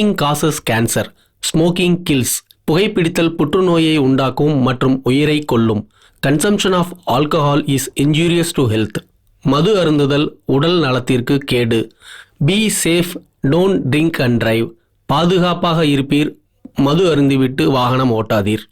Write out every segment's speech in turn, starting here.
Smoking causes cancer, smoking kills. புகைப்பிடித்தல் புற்றுநோயை உண்டாக்கும் மற்றும் உயிரை கொல்லும். Consumption of alcohol is injurious to health. மது அருந்துதல் உடல் நலத்திற்கு கேடு. Be safe, don't drink and drive. பாதுகாப்பாக இருப்பீர், மது அருந்திவிட்டு வாகனம் ஓட்டாதீர்.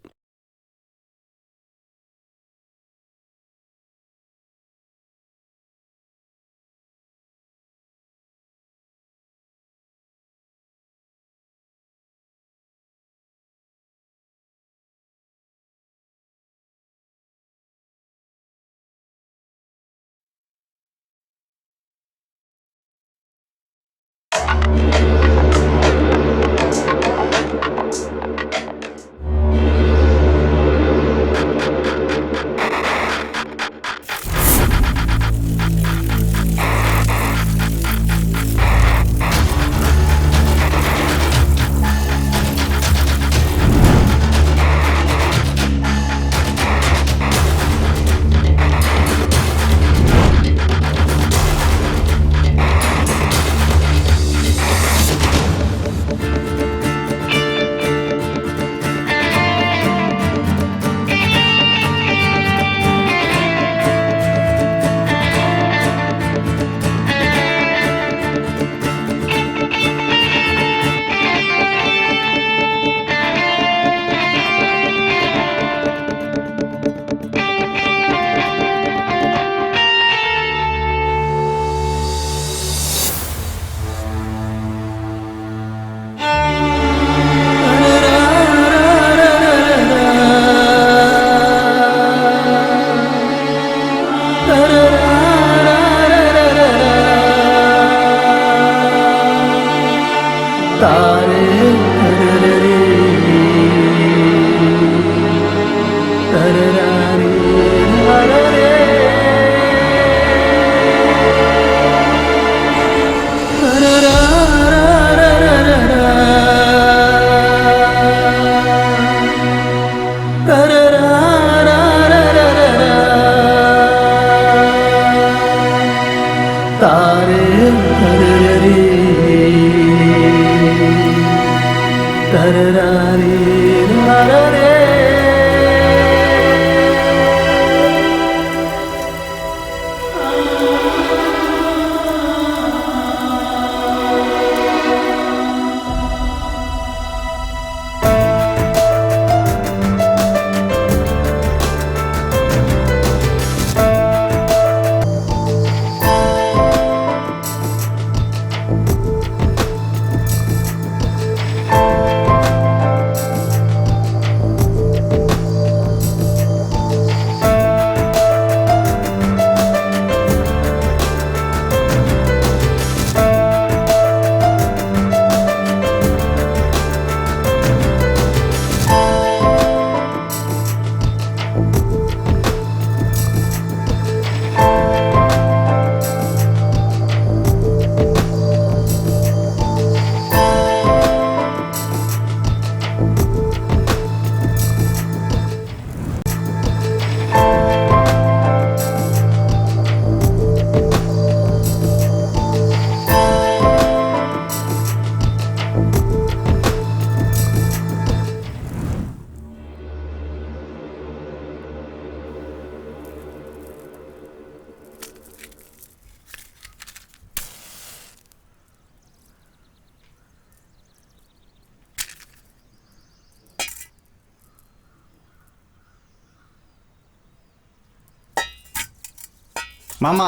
மாமா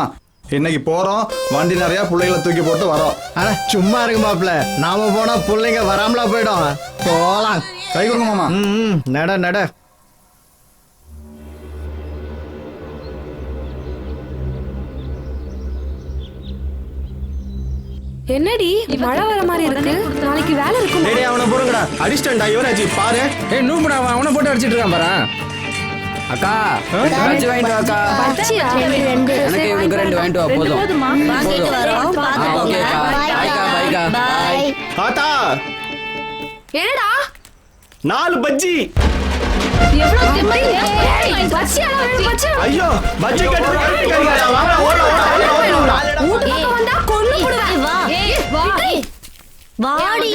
இன்னைக்கு போறோம், வண்டி நிறைய பிள்ளைகளை தூக்கி போட்டு வரோம். ஆனா சும்மா இருக்கு மாப்பிள்ள, நாம போனா பிள்ளைங்க வராமலா போயிடும். போலாம், கை கொடுங்க மாமா. நட நட. என்னடி மழை வர மாதிரி இருக்கு, நாளைக்கு வேலை இருக்கும். டேய் அவனை போடுங்கடா, அடிஸ்டன்டா யுவராஜ் பாரு. ஏய் நூபுடா, அவனை போட்டு அடிச்சிட்டு இருக்கான் பாரு. அக்கா பஜ்ஜி வாங்கிட்டு வாக்கா. பஜ்ஜியா? எனக்கு இவனுக்கு 2 வாங்கிட்டு வா போதும். போதுமா? போதும். ஓகே அக்கா. பைக்கா பைக்கா. பை. தாத்தா என்னடா 4 பஜ்ஜி. எவ்வளவு திமிரு? பஜ்ஜி அளவு பஜ்ஜி. ஐயோ பஜ்ஜி கட்டு வாங்க. வாங்க ஓட ஓட. ஊட்டு பக்கம் வந்தா கொன்னு போடுவேன். வா. ஏய் வா. வாடி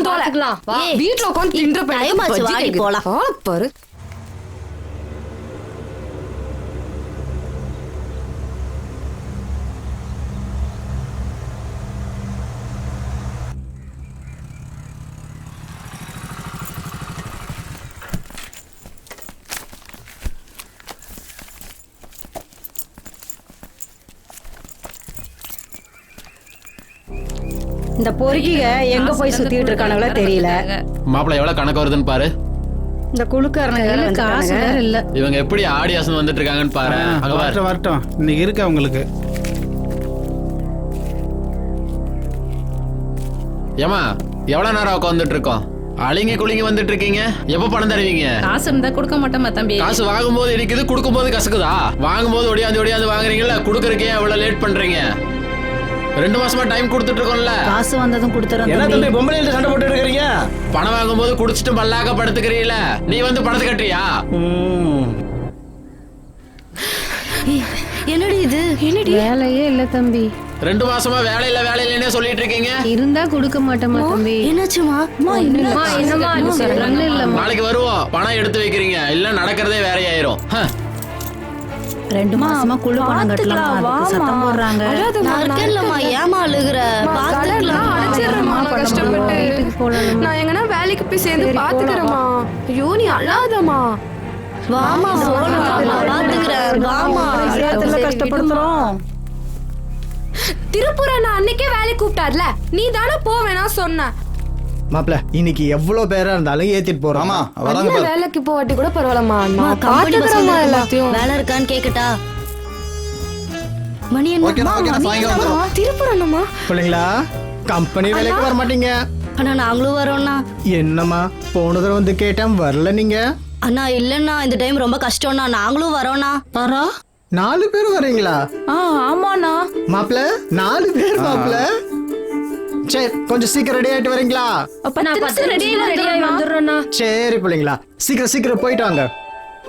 பாத்துக்கலாம் வா ஏய், வீட்ல உட்கார்ந்து தின்ற time ஆச்சு, வாடி போலாம். பாரு இந்த பொறுக்கிக எங்க போய் சுத்திட்டு இருக்கானுங்களோ தெரியல. மாப்பிள்ள எவ்வளவு கணக்கு வருதுன்னு பாரு. இந்த குழுக்காரனுங்க காசு வேற இல்ல. இவங்க எப்படி ஆடி அசந்து வந்துட்டு இருக்காங்கன்னு பாரு. அங்க பாரு. வரட்டும் இன்னைக்கு இருக்கு அவங்களுக்கு. ஏமா எவ்வளவு நேரம் உட்காந்துட்டு இருக்கோம்? அழிங்க குளிங்க வந்துட்டு இருக்கீங்க. எப்ப பணம் தருவீங்க? காசு இருந்தா கொடுக்க மாட்டோமா தம்பி? காசு வாங்கும்போது இருக்குது, கொடுக்கும்போது கசக்குதா? வாங்கும்போது ஒடியாந்து வாங்குறீங்கல்ல, கொடுக்கறக்கே எவ்வளவு லேட் பண்றீங்க? 2 மாசமா டைம் கொடுத்துட்டு இருக்கோம்ல. காசு வந்ததும் கொடுத்துறோம். என்ன தம்பி பொம்பளையில சண்டை போட்டு இருக்கீங்க? பணம் வாங்கும்போது குடிச்சிட்டு மல்லாக்க படுத்துக்கிறீல, நீ வந்து பணத்தை கட்டுறியா? என்னடி இது? வேலையே இல்ல தம்பி. 2 மாசமா வேலை இல்லைன்னே சொல்லிட்டு இருக்கீங்க. இருந்தா கொடுக்க மாட்டோமா தம்பி? என்னாச்சுமா? என்னமா ஒண்ணும் இல்லம்மா. நாளைக்கு வருவோம், பணம் எடுத்து வைக்கிறீங்க, இல்ல நடக்கிறதே வேறையாயிரும். 2 மாசமா குழு பணம் கட்டலாம் சத்தம் போடுறாங்க. நான் இருக்கேன்லம்மா, ஏமா அழுகுற? பாத்துக்கலாம். அழைச்சிடுறேம்மா, நான் கஷ்டப்பட்டு வீட்டுக்கு போலாம். நான் எங்கன்னா வேலைக்கு போய் சேர்ந்து பாத்துக்கிறேம்மா. ஐயோ நீ அழாதம்மா. வாமா பாத்துக்கிறேன். வாமா. கஷ்டப்படுத்துறோம். திருப்புற நான் அன்னைக்கே வேலைக்கு கூப்பிட்டார்ல, நீ தானே போவேனா சொன்ன. மாப்பிள்ள இன்னைக்கு எவ்வளவு பேரா இருந்தாலும் ஏத்திட்டு போறோம். ஆமா வராங்க அண்ணன் பாரு. வேலைக்கு போவாட்டி கூட பரவாயில்லம்மா. நான் கம்பெனி பாத்துக்கிறேம்மா எல்லாத்தையும். வேலை இருக்கான்னு கேக்கட்டா? மணி ஓகே நான் சாயங்காலம் வந்துடுறோம். திருப்புறணுமா? பிள்ளைங்களா கம்பெனி வேலைக்கு வர மாட்டீங்க? அண்ணா நாங்களும் வரோம்ண்ணா. என்னம்மா போன தடவை வந்து கேட்டேன் வரல நீங்க? அண்ணா இல்லண்ணா, இந்த டைம் ரொம்ப கஷ்டம்ண்ணா. நாங்களும் வரோம்ண்ணா. பாரா 4 பேர் வரீங்களா? ஆமாண்ணா. மாப்பிள்ள 4 பேர் மாப்பிள்ள. சரி கொஞ்சம் சீக்கிரம் ரெடி ஆயிட்டு வரீங்களா? ரெடி ஆகி வந்துடுறோம்னா. சரி பிள்ளைங்களா சீக்கிரம் போயிட்டு வாங்க.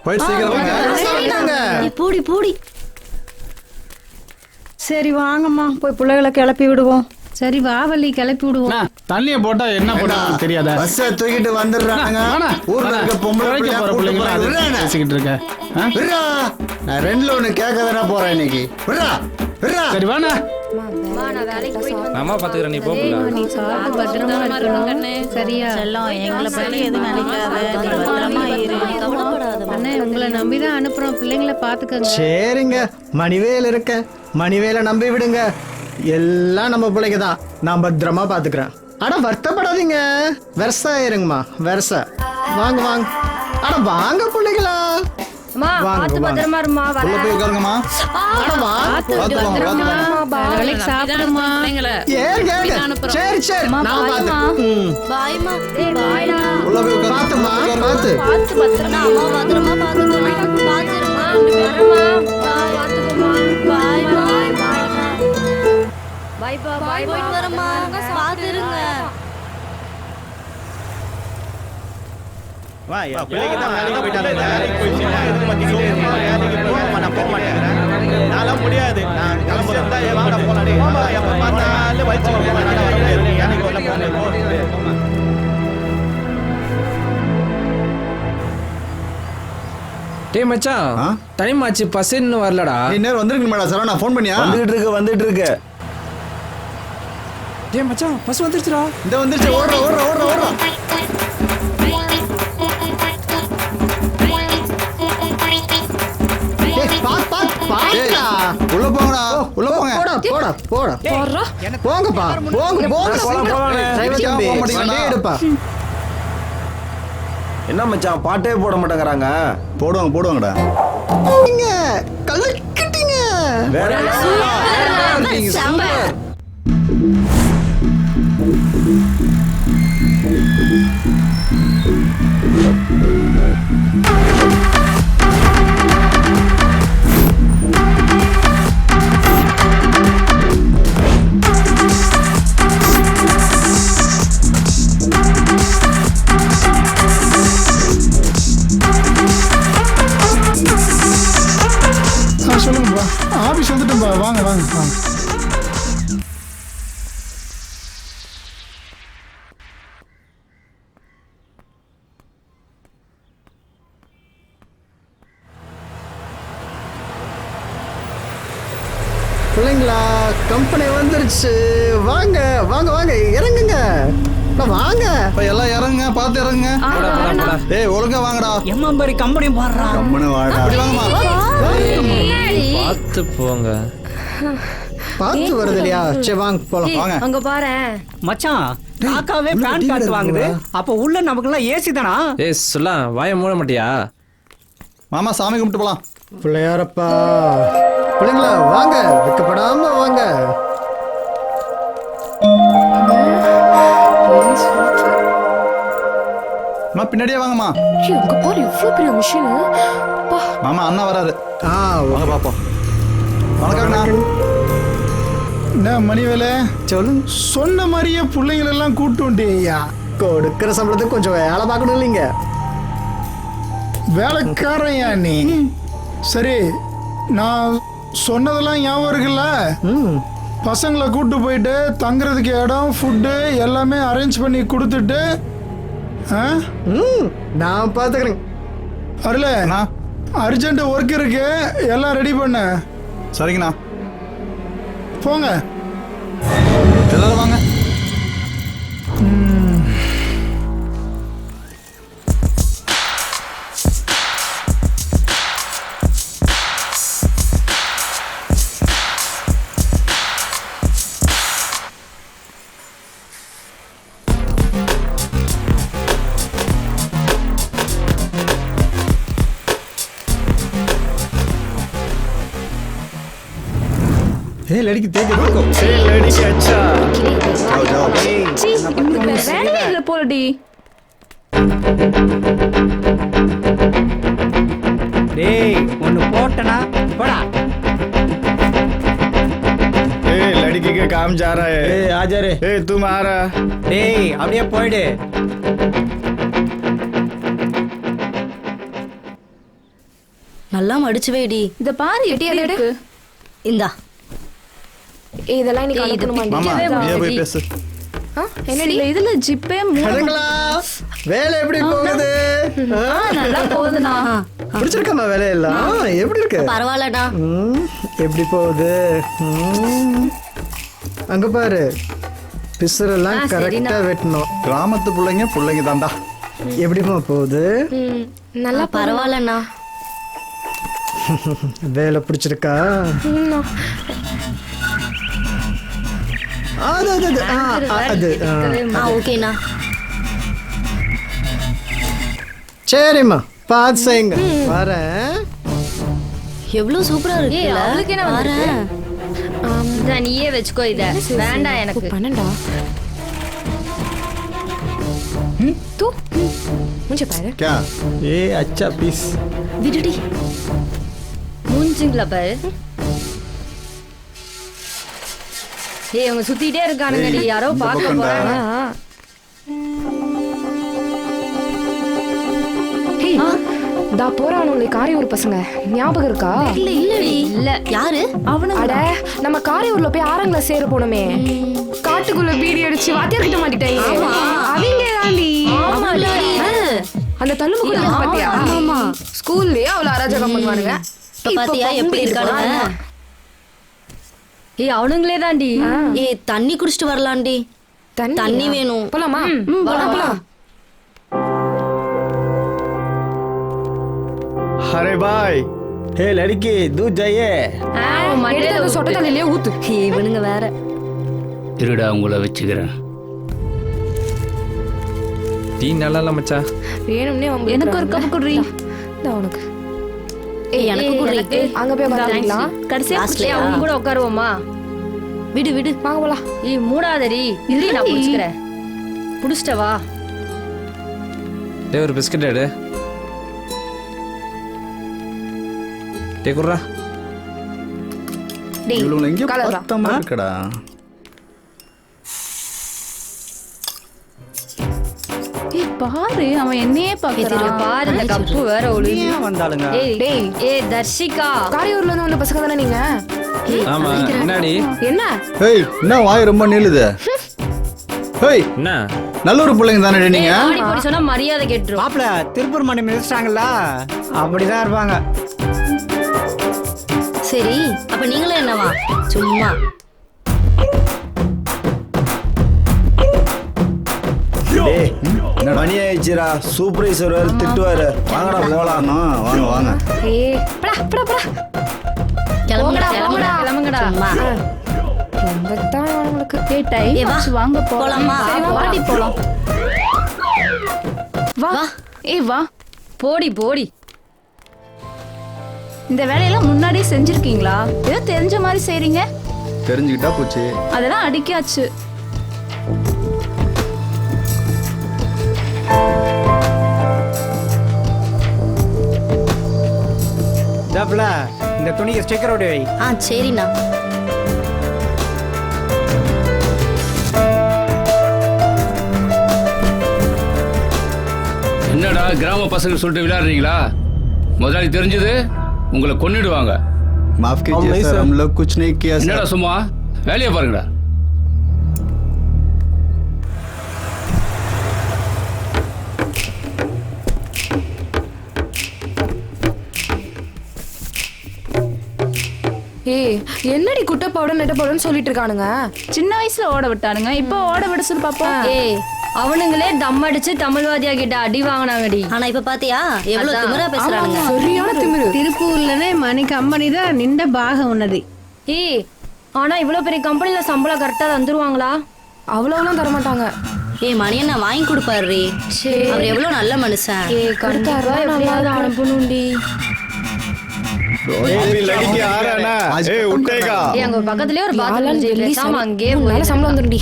போயிட்டு சீக்கிரம் வாங்க. சொல்லிட்டாங்க. பூடி பூடி. சரி வாங்கம்மா போய் பிள்ளைகளை கிளப்பி விடுவோம். சரி வா வள்ளி, கிளப்பி விடுவோம். தண்ணியை போட்டா என்ன போட்டா தெரியாதா? பஸ்ஸை தூக்கிட்டு வந்துடுறாங்க. ஊர்ல இருக்க பொம்பளை போற பிள்ளைங்களா பேசிக்கிட்டு இருக்க. நான் 2ல 1 கேட்க தானே போறேன் இன்னைக்கு. சரி வாண்ணா. அம்மா பாத்துக்கிறேன், நீ போகல. நீ பார்த்து பத்திரமா இருக்கணும். சரியா? எங்களை பத்தி எதுவும் நினைக்காத. அண்ணே உங்களை நம்பிதான் அனுப்புறோம், பிள்ளைங்களை பாத்துக்கங்க. சரிங்க மணிவேல் இருக்க, மணிவேலை நம்பி விடுங்க. எல்லாம் நம்ம பிள்ளைங்க தான், நான் பத்திரமா பாத்துக்கிறேன். ஆனா வருத்தப்படாதீங்க, வெரசா இருங்கம்மா வெரசா. வாங்க வாங்க. ஆனா வாங்க பிள்ளைங்களா. பார்த்து பத்திரமா இருமா. உள்ள போய் உட்காருங்கம்மா. வேலைக்கு சாப்பிடுமா? ஏங்க சரி நான் பாத்துக்கிறேன். பாய்மா. உள்ள போய் உட்காரு. பாத்துமா பாத்து. பத்திரமா அம்மா பத்திரமா பாத்துக்கணும். பாத்துருமா. பாய்மா. பாய் போயிட்டு வரமா. பாத்துருங்க. வா பிள்ளைங்க தான் வேலைக்கு போயிட்டாங்க. நான் போக மாட்டேன். நான்லாம் முடியாது. நான் கிளம்புறேன். வாங்க போலாம். எப்ப பார்த்தாலும் வச்சு டேய் மச்சான், டைம் ஆச்சு, பஸ் இன்னும் வரலடா. நேரம் வந்துருக்கு மேடம். சார் நான் ஃபோன் பண்ணியா? வந்துட்டு இருக்கு. டேய் மச்சான், பஸ் வந்துருச்சுடா. இந்த வந்துருச்சு. ஓடுறா. உள்ள போங்கடா. உள்ள போங்க. போடா. போங்கப்பா. எடுப்பா. என்ன மச்சான் பாட்டே போட மாட்டேங்கிறாங்க? போடுவாங்கடா. நீங்க கலக்கிட்டீங்க. சொல்லுங்கப்பா, ஆபீஸ் வந்துட்டோம்பா. வாங்க. பிள்ளைங்களா கம்பெனி வந்துருச்சு. வாங்க வாங்க வாங்க இறங்குங்க. வாங்க எல்லாம் இறங்குங்க, பார்த்து இறங்குங்க. ஏய் ஒழுங்கா வாங்கடா. எம்மம்பரி கம்பெனி பாடுறா. கம்பெனி வாடா. அப்படி வாங்கம்மா. பார்த்து போங்க. பார்த்து வருது இல்லையா? சரி வாங்க போலாம். வாங்க. அங்க பாரு. மச்சான் காக்காவே பேன் கார்டு வாங்குது. அப்ப உள்ள நமக்குலாம் ஏசி தானா? ஏய் சொல்லா வாய மூட மாட்டியா? மாமா சாமி கும்பிட்டு போலாம். பிள்ளையாரப்பா பிள்ளைங்களா வாங்க, வெக்கப்படாம வாங்க. அம்மா பின்னாடியே வாங்கம்மா. அங்க பாரு இவ்ளோ பெரிய மிஷின். மாமா அண்ணா வராரு. வாங்க பாப்போம். வணக்கம்ண்ணா. என்ன மணிவேலை, சொல்லுங்க. சொன்ன மாதிரியே பிள்ளைங்களெல்லாம் கூட்டு வந்துட்டீங்கய்யா. கொடுக்கிற சம்பளத்துக்கு கொஞ்சம் வேலை பார்க்கணும் இல்லைங்க? வேலைக்காரையா நீ? சரி, நான் சொன்னதெல்லாம் ஞாபகம் இருக்குல்ல? பசங்களை கூட்டு போயிட்டு தங்குறதுக்கு இடம், ஃபுட்டு எல்லாமே அரேஞ்ச் பண்ணி கொடுத்துட்டு நான் பார்த்துக்கிறேங்க. அருளே, அர்ஜென்ட் ஒர்க் இருக்கு, எல்லாம் ரெடி பண்ண. சரிங்கண்ணா. போங்க எல்லாரும் வாங்க. ஏ லடிக்கு தேக்கு. சீ, வேலையே இல்ல போலடி. டேய் ஒன்னு போட்டனா போடா. लड़की के काम जा रहा है. ஆஜா ரே. तुम आ रहा. டேய் அப்படியே போயிடு. நல்லா மடிச்சு வைடி. இத பாரு எப்படி இருக்கு. இந்தா இதெல்லாம் நீ கலக்கணுமா? மாமா நீ போய் பேசு. என்னடி இதுல ஜிப்பே பிள்ளைங்களா வேலை எப்படி போகுது? நல்லா போகுதுனா. பிடிச்சிருக்கமா வேலையெல்லாம்? எப்படி இருக்கு? பரவாயில்லடா. எப்படி போகுது? அங்க பாரு, பிசுரெல்லாம் கரெக்டா வெட்டணும். கிராமத்து பிள்ளைங்க தாண்டா. எப்படிமா போகுது? நல்லா பரவாயில்லண்ணா. வேலை பிடிச்சிருக்கா? ஓகேண்ணா. சரிம்மா பார்த்து செய்யுங்க. வரேன். எவ்வளவு சூப்பரா இருக்கு. அவளுக்கு என்ன வரேன். நீயே வச்சுக்கோ. இத வேண்டாம் எனக்கு. பண்ணண்டா तू मुझे பாரு. क्या? ये अच्छा पीस. விடுடி. மூஞ்சிங்களா பாரு. ஏய் அவங்க சுத்திட்டே இருக்கானுங்கடி. யாரோ பார்க்க போறாங்க. ஹேய் டா போறானுங்களே காரியூர் பசங்க. ஞாபகம் இருக்கா? இல்ல இல்லடி. இல்ல யாரு அவனுங்க? அட நம்ம காரியூர்ல போய் 6ஆம் கிளாஸ் சேர போனோமே. காட்டுக்குள்ள பீடி அடிச்சு வாத்தியார் கிட்ட மாட்டிட்டாங்க. அவங்க தாண்டி. அந்த தள்ளுமுக்கு இருக்கு பாத்தியா? ஆமா. ஸ்கூல்லயே அவள அராஜகம் பண்ணுவானுங்க. பாத்தியா எப்படி இருக்கானுங்க? ஏய் அவனுங்களே தாண்டி. ஏய் தண்ணி குடிச்சிட்டு வரலாம்டி. தண்ணி வேணும். போலாமா? போலாம். अरे भाई, हे लड़की दूध जाइए. மண்டையில சொட்ட தண்ணிலே ஊத்து. இவனுங்க வேற. திருடா உங்களை வச்சுக்கிறேன். டீ நல்லா இல்ல மச்சான். வேணும்னே எனக்கு ஒரு கப் குடுறீ. உனக்கு. ஏய் எனக்கு குடுறீ. அங்க போய் உட்காரலாம். கடைசியா அவங்க கூட உட்காருவோமா? விடு விடு. வாங்க போலாம். ஏய் மூடாதடி. இரு நான் புடிச்சுக்கறேன். புடிச்சிட்ட வா. டேய் ஒரு பிஸ்கட் எடு. டேய் குர்ரா. டேய் இவளுங்க எங்க காலரா. பத்தமா இருக்கடா. ஏய் பாரு அவன் என்னையே பாக்குறான். பாரு இந்த கப்பு வேற ஒளிஞ்சு வந்தாளுங்க. ஏய் டேய் ஏய் தர்ஷிகா. காரியூர்ல இருந்து வந்த பசங்க தானே நீங்க? ஆமா என்னடி? என்ன? ஏய் என்ன வாய் ரொம்ப நீளுது? ஏய் என்ன? நல்லூர் பிள்ளைங்க தானே நீங்க? ஆடி போடி சொன்னா மரியாதை கேட்றோம். மாப்ள திருப்பூர் மணி மிதிச்சிட்டாங்கல்ல, அப்படிதான் இருப்பாங்க. சரி அப்ப நீங்களும் என்னவா சும்மா டேய் மணி ஆயிடுச்சுடா சூப்பர்வைசர் வேறு திட்டுவாரு வாங்கடா போலாம் வாங்க வாங்க ஏய் படா படா படா கிளம்புங்கடா கிளம்புங்கடா, கிளம்புங்கடா கிளம்புங்கடா. சும்மா எங்கத்தான் அவங்களுக்கு ஏய் டைம் ஏய், வா. வாங்க போலாமா? சரி, வா, பாட்டி போலாம் வா வா. ஏய் வா போடி போடி இந்த வேலையெல்லாம் முன்னாடியே செஞ்சிருக்கீங்களா ஏதோ தெரிஞ்ச மாதிரி செய்றீங்க தெரிஞ்சுக்கிட்டா போச்சு. அதெல்லாம் அடிக்காச்சு இந்த துணியை ஸ்டிக்கர் ஓடி வை. சரிண்ணா என்னடா கிராம பசங்க சொல்லிட்டு விளையாடுறீங்களா? முதலாளி தெரிஞ்சது உங்களை கொன்னுடுவாங்க. माफ कीजिए सर, हम लोग कुछ नहीं किया सर. என்னடா சும்மா வேலையை பாருங்கடா. ஏய் என்னடி குட்டை பவுடர் நெட்ட பவுடர்னு சொல்லிட்டு இருக்கானுங்க. சின்ன வயசுல ஓட விட்டானுங்க இப்போ ஓட விட சொல்லி பாப்போம் ஏய் அவனுங்களே தம் அடிச்சு தமிழ்வாதியா கிட்ட அடி வாங்கினாங்கடி ஆனா இப்ப பாத்தியா எவ்வளவு திமிரா பேசுறானுங்க சரியான திமிரு. திருப்பூர்லనే మన కంపెనీ தான் నింட బాగా ఉన్నది ஏய் ஆனா இவ்வளவு பெரிய கம்பெனில சம்பளம் கரெக்டா தந்துருவாங்களா? அவ்வளவுலாம் தர மாட்டாங்க. ஏய் மணியண்ணா வாங்கி கொடுப்பாரு. அவர் எவ்வளவு நல்ல மனுஷன். ஏய் கண்டிப்பா எப்படியாவது அனுப்பணும்டி. लड़की आ रहा ना, ए उठेगा. ஏய் அங்க பக்கத்துலயே ஒரு பாத்ரூம் இருக்கு. சாமா அங்கே நல்ல சம்பளம் வந்துருடி.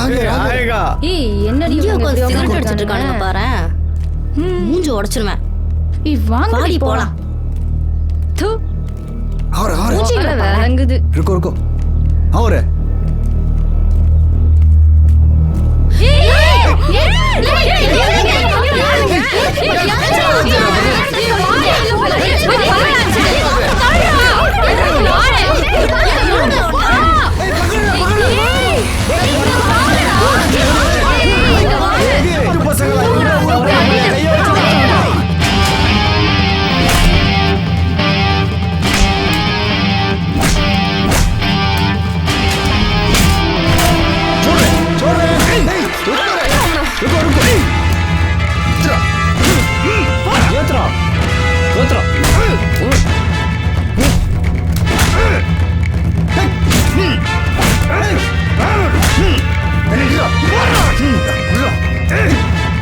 आएगा. ஏய் என்னடி சிகரெட் அடிச்சிட்டு இருக்கானுங்க பாரு. மூஞ்சி உடைச்சிருவேன். ஏய் வாங்க பாடி போலாம். தூ और மூஞ்சி விளங்குது. रुको रुको. और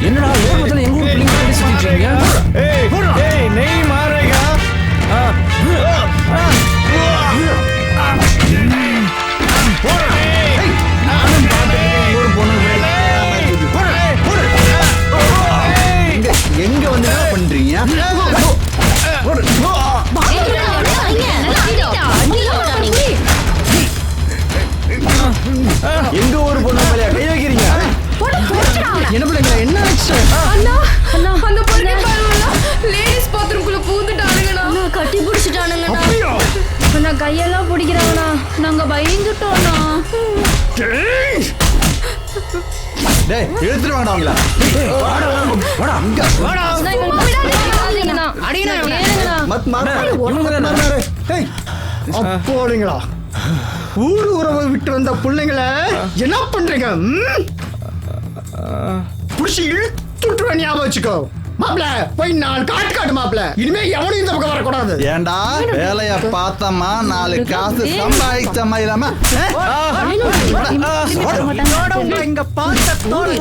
என்னடா ஏகத்துல எங்க ஊர் பிள்ளைங்க பேசி சுத்திட்டு இருக்கீங்க? नहीं मारेगा. எங்க வந்து என்ன பண்றீங்க? எங்க ஊர் பொண்ணு மேல கை வைக்கிறீங்க? என்ன பிள்ளைங்க என்ன ஆச்சு? அண்ணா அண்ணா அந்த பொண்ணு பாருங்க. லேடிஸ் பாத்ரூம்குள்ள பூந்துட்டானுங்கடா. கட்டி பிடிச்சிட்டானுங்கண்ணா. நான் கையெல்லாம் பிடிக்கிறாங்கண்ணா நாங்க பயந்துட்டோம்ண்ணா டேய் இழுத்துட்டு வாங்கடா அவங்கள. வாடா அங்க வாடா. மத் மாறு. ஏய், அப்போடுங்களா ஊர் உறவை விட்டு வந்த பிள்ளைங்கள என்ன பண்றீங்க? புடிச்சு இழுத்துட்டு ஞாபகம் வச்சுக்கோ. மாப்பிள போய் 4 காட்டு மாப்பிள. இனிமே எவனும் இந்த பக்கம் வரக்கூடாது. ஏண்டா வேலைய பார்த்தமா 4 காசு சம்பாதிச்சமா இல்லாம இங்க பார்த்த தோல்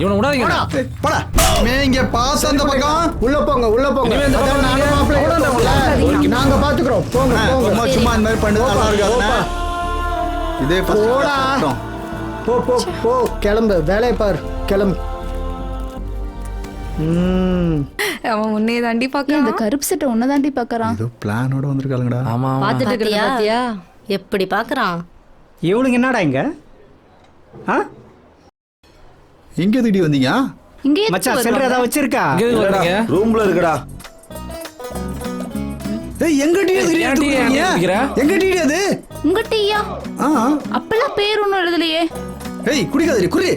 இவனை விடாதீங்கடா. போடா. நீங்க பாச அந்த பக்கம் உள்ள போங்க உள்ள போங்க. அதான் நானும் மாப்பிளை எடுத்தோம்ல. நாங்க பாத்துக்கிறோம். போங்க சும்மா போங்க. சும்மா இந்த மாதிரி பண்ணு நல்லா இருக்காதுண்ணா. இதே போடா. போ போ போ கிளம்பு வேலையை பாரு கிளம்பு. அவன் உன்னை தாண்டி இந்த பாக்க. கருப்பு சட்டை ஒன்னதாண்டி பாக்குறான் ஏதோ பிளானோட வந்திருக்காங்கடா. ஆமா பாத்துட்டு இருக்க பாத்தியா எப்படி பாக்குறான். இவளுங்க என்னடா இங்க? எங்க திடீர் வந்தீங்க? இங்கே மச்சான் செல்ற ஏதாவது வச்சிருக்கா? ரூம்ல இருக்குடா. ஏய் எங்க டீ எங்க டீ அது? உங்க டீயா ஆ அப்பெல்லாம் பேர் ஒன்னும் எழுதலையே. ஏய் குடிக்காதடி குடி.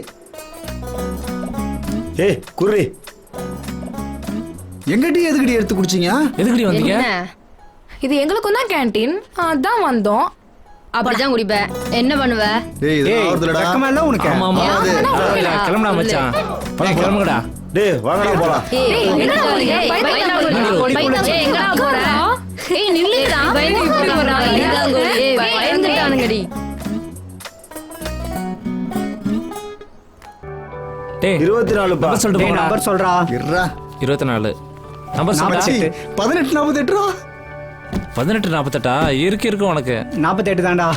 ஏய் குர்ரி எங்க டீ எதுக்கு எடுத்து குடிச்சீங்க? எதுக்குடி வந்தீங்க? என்ன இது எங்களுக்கும் தான் கேண்டீன், அதான் வந்தோம். அப்படிதான் குடிப்பேன். என்ன பண்ணுவ? டேய் இது ஆவறதுலடா. பக்கமெல்லாம் உனக்கு. ஆமா ஆமா கிளம்புடா மச்சான். கிளம்புங்கடா. டேய் வாங்கடா போலாம். எங்கடா போறீங்க? எங்கடா போற? நில்லுடா. பயந்துட்டானுங்கடி. டேய் 24 பா. நம்பர் சொல்லிட்டு போடா. நம்பர் சொல்றா. இருடா. 24 நம்பர் சொல்டா. 1848 ரூபா. 1848 இருக்கு உனக்கு. 48 தான்டா.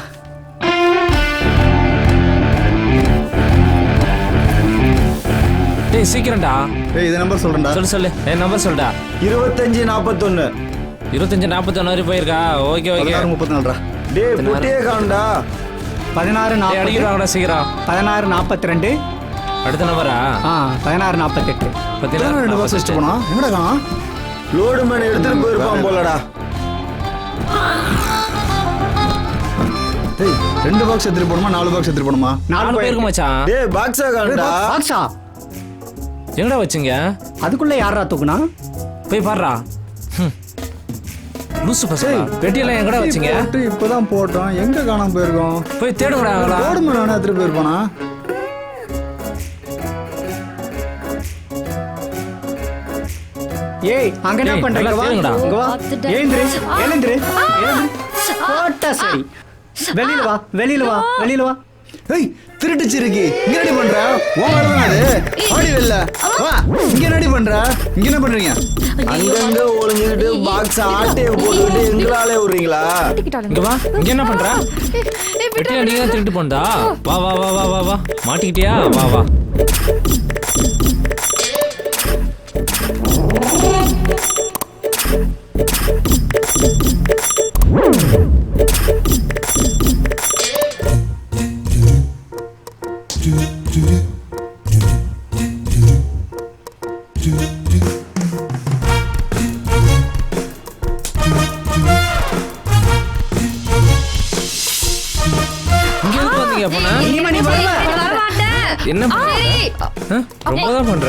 டேய் சீக்கிரம்டா. டேய் இது நம்பர் சொல்றேன்டா. சொல்லு நம்பர் சொல்டா. 2541. 2541 வரை போயிருக்கா. Okay okay. 34 ரூபா. டேய் புட்டியே காண்டா. 16 அடிக்கிறாங்கடா சீக்கிரம். 16 42. அடுத்த நம்பரா? 16 48. 2 பாக்ஸ் வச்சுட்டு போனா எங்கடா காணோம்? லோடு மேன் எடுத்துட்டு போயிருப்பான் போலடா. டேய் 2 பாக்ஸ் எடுத்துட்டு போணுமா 4 பாக்ஸ் எடுத்துட்டு போணுமா? 4 பேருக்கு மச்சான். டேய் பாக்ஸா காண்டா. பாக்ஸா எங்கடா வச்சீங்க? அதுக்குள்ள யாரா தூக்குனா? போய் பாருடா. லூசு பசங்க. பெட்டியெல்லாம் எங்கடா வச்சீங்க? இப்பதான் போட்டோம். எங்க காணாம போயிருக்கோம்? போய் தேடுங்கடா. லோடு மேன் வேணா எடுத்துட்டு போயிருப்பானா? ஏய் அங்க என்ன ஏய், பண்றீங்க? வா நல்லா இங்க வா. எழுந்திரு. போட்டா சரி. வெளியில வா. ஏய் திருட்டுச்சு இருக்கு. இங்க ரெடி பண்ற? உன் வேலை தான் அது. ஆடி வெல்ல. வா. இங்க ரெடி பண்ற? இங்க என்ன பண்றீங்க? அங்கங்க ஒளிஞ்சுக்கிட்டு பாக்ஸ் ஆட்டைய போட்டுக்கிட்டு எங்களாலே விடுறீங்களா? இங்க வா. இங்க என்ன பண்ற? பெட்டியா நீங்க தான் திருட்டு போண்டா. வா வா வா வா வா வா. மாட்டிக்கிட்டியா? வா வா. இங்க எதுக்கு வந்தீங்க அப்பனா? என்ன ரொம்ப தான் பண்ற?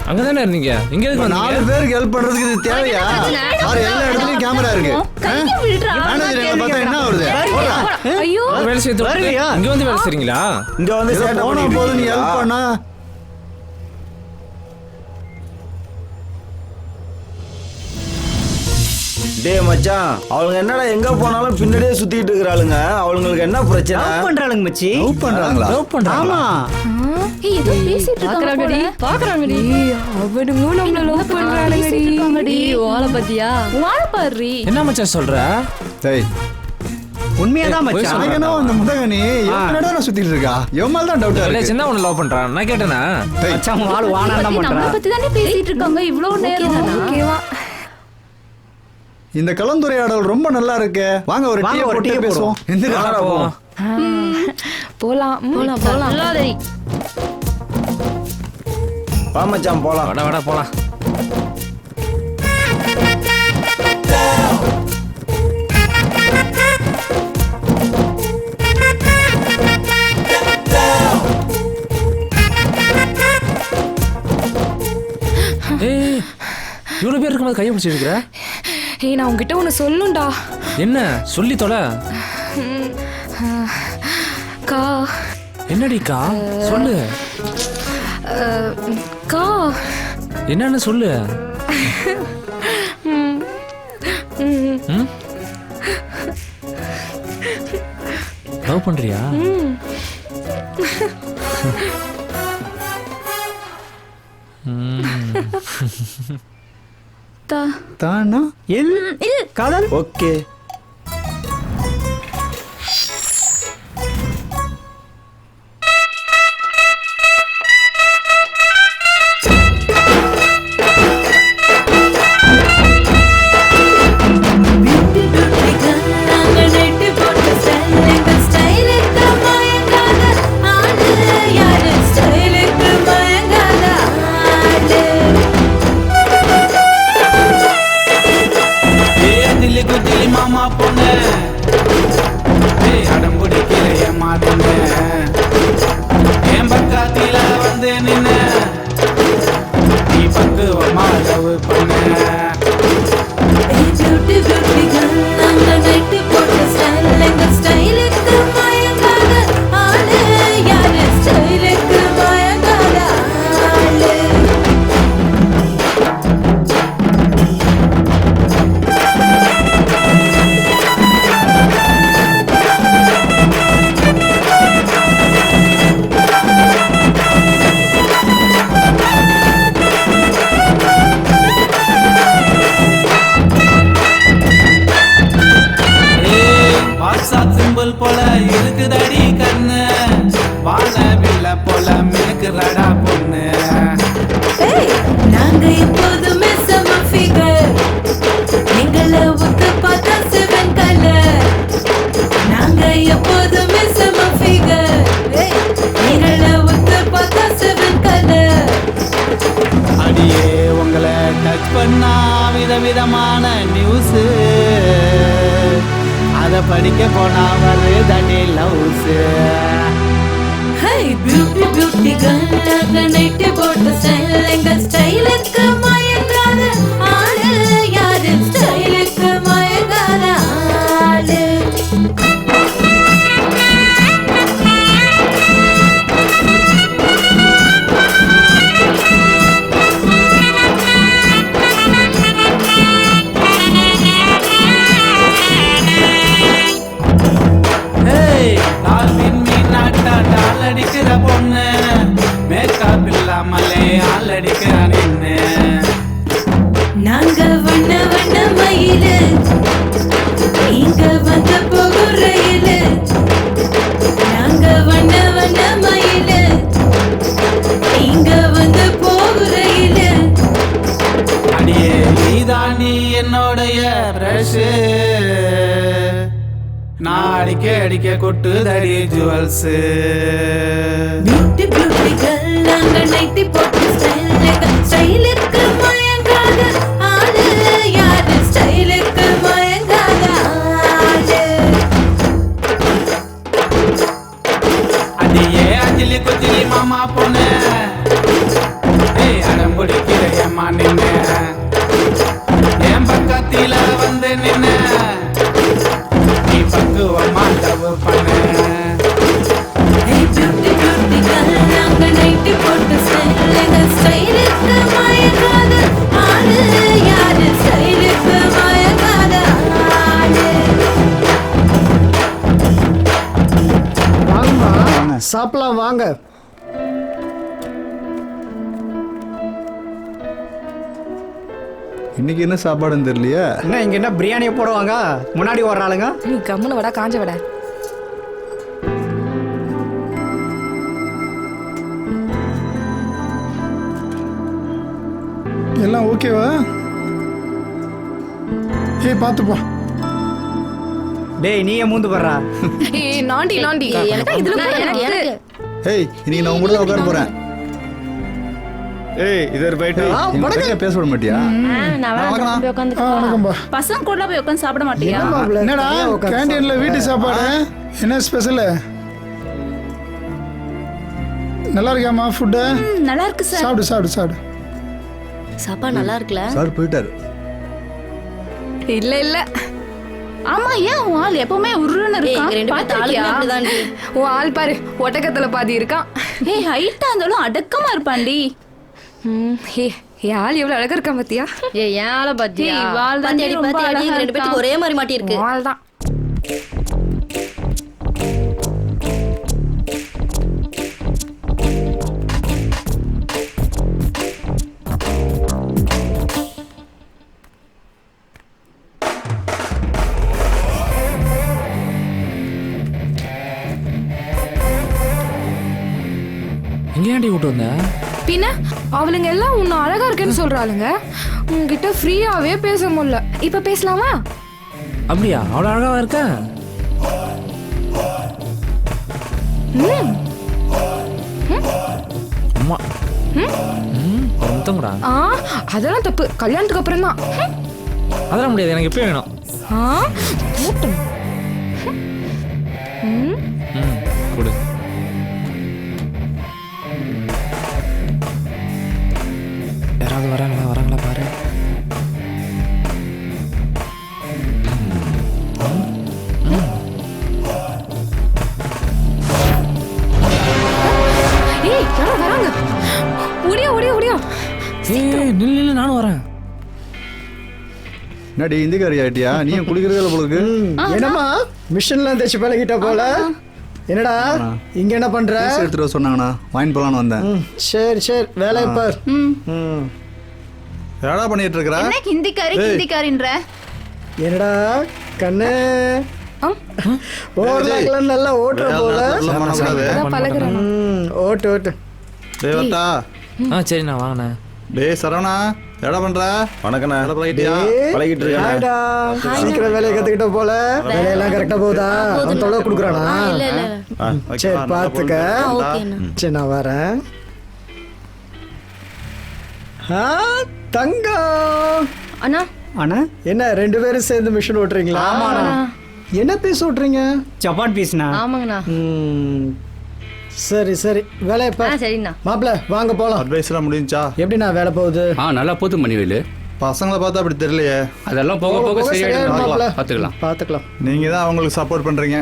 அங்கதானே இருந்தீங்க. இங்க எதுக்கு வந்தீங்க? 4 பேருக்கு ஹெல்ப் பண்றதுக்கு இது தேவையா? பாரு எல்லா இடத்துலயும் கேமரா இருக்கு. மேனேஜர் என்ன பார்த்தா என்ன வருது? ஐயோ வேலை செய்ய இங்க வந்து வேலை செய்றீங்களா? இங்க வந்து சேட்டை போனா பண்ணிட்டு போது நீ ஹெல்ப் இருக்கீங்களா? பண்ணா. டேய் மச்சான் அவளுங்க என்னடா எங்க போனாலும் பின்னாடியே சுத்திட்டு இருக்கறாளுங்க. அவங்களுக்கு என்ன பிரச்சனை? லவ் பண்றாளுங்க மச்சி. லவ் பண்றாங்களா? லவ் பண்றாங்களா? ஆமா. ஏய் ஏதோ பேசிட்டு பாக்குறாங்கடி. அவனுங்க நம்மள லவ் பண்றானுங்கடி. ஓலை பத்தியா? வாழ பாரு. என்ன மச்சான் சொல்ற? டேய் உண்மையாதான் மச்சான். எனக்கு என்ன அந்த முடகனி என்னடா நான் சுத்திட்டு இருக்கா? எம்மால் தான் டவுட்டா இல்ல இருக்கு. சின்ன ஒண்ணு லவ் பண்றான். நான் கேட்டேனா? மச்சான் வாள் வானாண்டா நம்மள பண்றா. பத்தி தானே பேசிட்டு இருக்காங்க இவ்ளோ நேரம். ஓகேவா? இந்த கலந்துரையாடல் ரொம்ப நல்லா இருக்கு. வாங்க ஒரு டீ போட்டு பேசுவோம். எந்திரா போவோம். போலாம். நல்லாதடி. வா மச்சான் போலாம். வாடா வாடா போலாம். ஏய் இவ்வளவு பேர் இருக்கும்போது கையை பிடிச்சிருக்கிற? ஏய் நான் உன்கிட்ட ஒன்னு சொல்லுண்டா. என்ன சொல்லி தொலை. கா என்னடிக்கா சொல்லு. கா என்னன்னு சொல்லு. லவ் பண்றியா? தானா எல் காதல். ஓகே. मामा ஆப்பிள் போல இருக்குதடி கண்ணு வாழவில்லை போல மினுக்குறடா பொண்ணு நாங்க எப்போதுமே செம ஃபிகர் எங்களை ஒத்து பார்த்தா 7 கலர் நாங்க எப்போதுமே செம ஃபிகர் எங்களை ஒத்து பார்த்தா 7 கலர் அடியே உங்களை டச் பண்ணா விதவிதமான நியூஸ் அத படிக்க போனா வருதடி loves hi beauty beauty girl நாங்க நைட்டு போட்டு ஸ்டைல் எங்க ஸ்டைலுக்கு மயங்காத ஆளு யாரு ஸ்டைலுக்கு மயங்காத ஆளு அடிக்கிற பொண்ணு மேக்கப் இல்லாமலே ஆள் அடிக்கிற நின்னு நாங்க வண்ண வண்ண மயிலு இங்க வந்து போகும் ரயிலு நாங்க வண்ண வண்ண மயிலு இங்க வந்து போகும் ரயிலு அடியே நீதாண்டி என்னோடைய பிரஷ் நான் அடிக்க அடிக்க கொட்டுதடி ஜுவல்ஸ் பியூட்டி பியூட்டி கர்ல் நாங்க நைட்டி போட்டு ஸ்டைலுக்கு மயங்காத ஆளு யாரு ஸ்டைலுக்கு மயங்காத ஆளு அடியே அஞ்சலி குஜிலி மாமா பொண்ணு ஏய் அடம் பிடிக்கிற ஏமா நின்னு என் பக்கத்தில வந்து நின்னு நீ பக்குவமா லவ் பண்ணு பியூட்டி பியூட்டி கர்ல் நாங்க நைட்டி போட்டு ஸ்டைலுக்கு மயங்காத ஆளு யாரு ஸ்டைலுக்கு மயங்காத ஆளு வாங்கம்மா சாப்பிடலாம் வாங்க. இன்னைக்கு என்ன சாப்பாடுன்னு தெரியலையா? என்ன இங்க என்ன பிரியாணியை போடுவாங்க? முன்னாடி ஓடுறாளுங்க. நீ கம்முன்னு வடா காஞ்ச வடை. எல்லாம் ஓகேவா? ஏய் பார்த்துப்பா. டேய் நீயே மூந்து படுறா. ஏய் நாண்டி நாண்டி இதுல எனக்கு ஏய் இன்னைக்கு நான் உங்க கூட உட்கார போறேன். ஏய் இதர் போயிட்டு நீங்க பேச விட மாட்டியா? பசங்க கூட போய் உட்காந்து சாப்பிட மாட்டியா? என்னடா கேண்டீன்ல வீட்டு சாப்பாடு என்ன ஸ்பெஷல்? நல்லா இருக்காமா ஃபுட்? நல்லா இருக்கு சார். சாப்பிடு சாப்பிடு சாப்பிடு. சாப்பாடு நல்லா இருக்குல்ல? சார் போயிட்டாரு. இல்ல இல்ல. ஆமா ஏன் உன் ஆள் எப்பவுமே உருன்னு இருக்கான்? பாத்திருக்கியா? உன் ஆள் பாரு ஒட்டக்கத்துல பாதி இருக்கான். ஏய் ஹைட்டா இருந்தாலும் அடக்கமா இருப்பான்டி. என் ஆள் எவ்வளவு அழகா இருக்கான் பாத்தியா? ஏய் ஏன் ஆளை பாத்தியா? வால் தான் ரொம்ப அழகா ரெண்டு பேருக்கு ஒரே மாதிரி மாட்டி இருக்கு. ஆள் தான். எங்கேயாண்டி விட்டு வந்த? பின்ன அவளுங்க எல்லாம் உன்னை அழகா இருக்குன்னு சொல்றாளுங்க. உன்கிட்ட ஃப்ரீயாவே பேச முடியல. இப்ப பேசலாமா? அப்படியா? அவ்வளோ அழகாவா இருக்க? அம்மா ஒரு முத்தம் கூட. அதெல்லாம் தப்பு. கல்யாணத்துக்கு அப்புறம் தான். அதெல்லாம் முடியாது, எனக்கு எப்பயும் வேணும். கொடு. யாராவது வராங்களா பாரு. ஏய் யாரோ வராங்க. ஓடியா ஓடியா ஓடியா. நில்லு நானும் வரேன். என்னடி இந்திக்காரி ஆயிட்டியா? நீயும் குளிக்கிறதுல போலுக்கு. என்னம்மா மிஷின்லாம் தேய்ச்சி பழகிட்ட போல. என்னடா இங்க என்ன பண்ற? எடுத்துட்டு சொன்னாங்கண்ணா வாங்கிட்டு போலான்னு வந்தேன். சரி சரி வேலையை பார். என்னடா பண்ணிட்டு இருக்கற? என்ன ஹிந்திக்காரின்ற? என்னடா கண்ணு ஓவர்லாக்லாம் நல்லா ஓட்டுற போல. அதான் பழகுறேன். ஓட்டு ஓட்டு. டேய் வட்டா. சரிண்ணா வாங்கண்ணா. டேய் சரவணா என்னடா பண்ற? வணக்கண்ணா. பழகிட்டியா? பழகிட்டு இருக்கேன். ஹாய்டா. சீக்கிரம் வேலையை கத்துக்கிட்ட போல. வேலையெல்லாம் கரெக்டா போகுதா? அவன் தொலை கொடுக்குறானா? சரி பாத்துக்க. சரி நான் வரேன். தங்கம். அண்ணா அண்ணா என்ன 2 பேரும் சேர்ந்து மிஷின் ஓட்டுறீங்களா? என்ன பீஸ் ஓட்டுறீங்க? ஜப்பான் பீஸ்ண்ணா. ஆமாங்கண்ணா. சரி சரி வேலையை பாரு. சரிண்ணா. மாப்பிள்ள வாங்க போலாம். அட்வைஸ்லாம் முடிஞ்சா? எப்படிண்ணா வேலை போகுது? நல்லா போத்து மணிவேலு. பசங்களை பார்த்தா அப்படி தெரியலையே. அதெல்லாம் போக போக சரியாயிடும். மாப்பிள்ள பார்த்துக்கலாம். பார்த்துக்கலாம். நீங்க தான் அவங்களுக்கு சப்போர்ட் பண்றீங்க.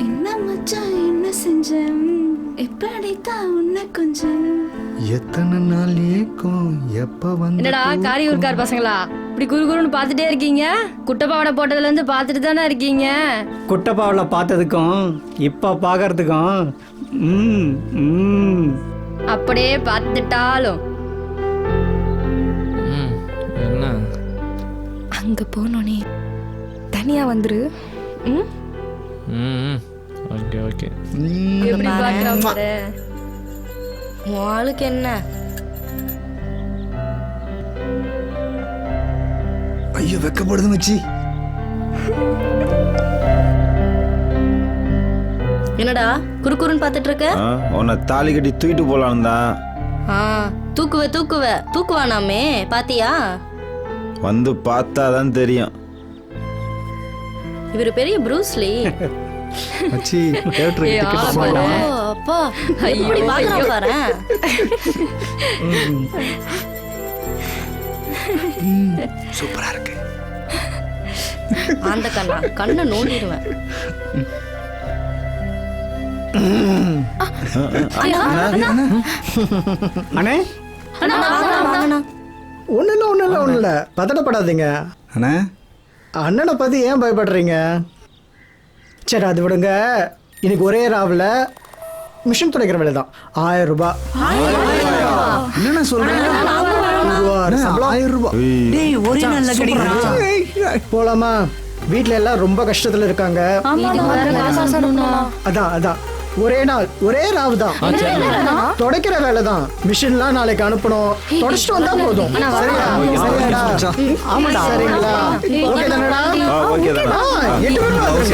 என்ன மச்சான் என்ன செஞ்சேன் எப்படித்தான் உன்னை கொஞ்சம் எத்தனை நாள் ஏக்கும் எப்ப வந்து என்னடா காரியூர்கார் பசங்களா இப்படி குரு குருன்னு பார்த்துட்டே இருக்கீங்க? குட்டப்பாவடை போட்டதுல இருந்து பார்த்துட்டு தானே இருக்கீங்க. குட்டப்பாவில் பார்த்ததுக்கும் இப்போ பார்க்கறதுக்கும் அப்படியே பார்த்துட்டாலும் என்ன அங்க போனோனே தனியா வந்துரு. Okay okay. எப்படி பார்க்கறான் பாரு. உன் ஆளுக்கு என்ன? ஐயோ வெக்கப்படுது மச்சி. என்னடா குறுக்குறுன்னு பார்த்துட்டு இருக்க? உன்னை தாலி கட்டி தூக்கிட்டு போலான்னு தான். தூக்குவானாமே பாத்தியா? வந்து பார்த்தாதான் தெரியும். இவரு பெரிய ப்ரூஸ்லி. மச்சி தியேட்டருக்கு டிக்கெட் வாங்கலாம். அப்பா எப்படி பாக்குறான் பாரு. சூப்பரா இருக்கு. அந்த கண்ணை நோண்டிடுவேன். அண்ணே ஒண்ணு இல்ல பதட்டப்படாதீங்க. அண்ணே அண்ணனை பத்தி ஏன் பயப்படுறீங்க? சரி அது விடுங்க. இன்னைக்கு ஒரே ராவில் மிஷின் துடைக்கிற வேலை தான். 1000 ரூபாய். என்ன சொல்றீங்க? 1000 ரூபாய். போலாமா? வீட்ல எல்லாம் ரொம்ப கஷ்டத்துல இருக்காங்க. அதான் ஒரே நாள் ஒரே ராவு தான். துடைக்கிற வேலை தான். மிஷின்லாம் நாளைக்கு அனுப்பணும். துடைச்சிட்டு வந்தா போதும். சரியாடா? ஆமாடா. சரிங்களா? ஓகே தானடா? ஓகே தானே. 8 பேர் வாங்க.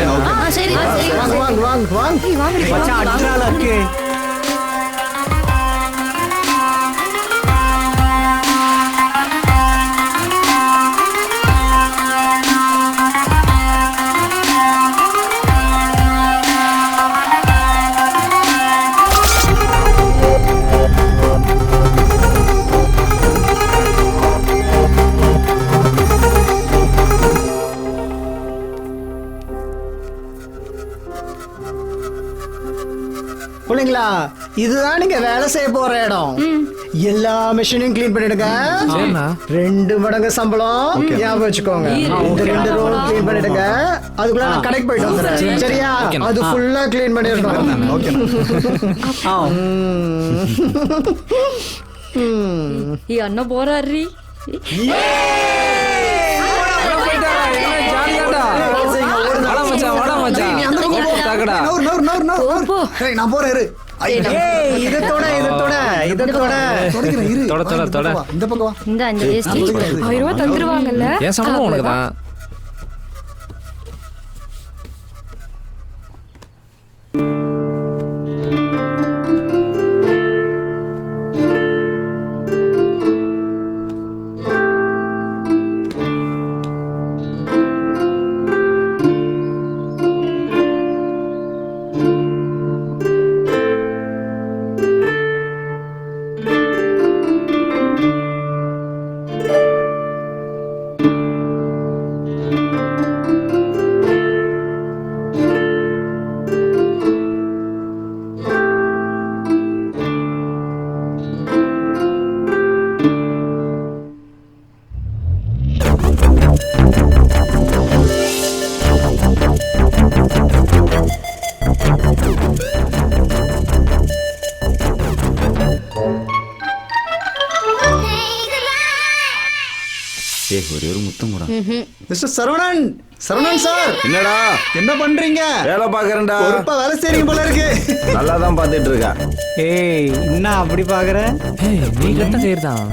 பிள்ளைங்களா இதுதான் நீங்க வேலை செய்ய போற இடம். எல்லா மிஷினையும் கிளீன் பண்ணிடுங்க. 2 மடங்கு சம்பளம் ஞாபகம் வச்சுக்கோங்க. இந்த 2 ரூம் கிளீன் பண்ணிடுங்க. அதுக்குள்ள நான் கடைக்கு போயிட்டு வந்துடுறேன். சரியா? அது ஃபுல்லா கிளீன் பண்ணிடணும். அண்ணா போறாரு. நான் போறேன். இந்த பக்கம் வா. இந்த 5 வேஸ்ட் 1000 ரூபாய் தந்துருவாங்கல்ல? ஏன் சம்பளம் உனக்கு தான். Mister Saravanan, Saravanan sir. என்னடா என்ன பண்றீங்க? வேலை பாக்குறேன்டா. பொறுப்பா வேலை செய்றீங்க போல இருக்கு. நல்லா தான் பார்த்துட்டு இருக்கேன். ஏய் என்ன அப்படி பாக்குற? நீ கட்ட செய்யறதான்.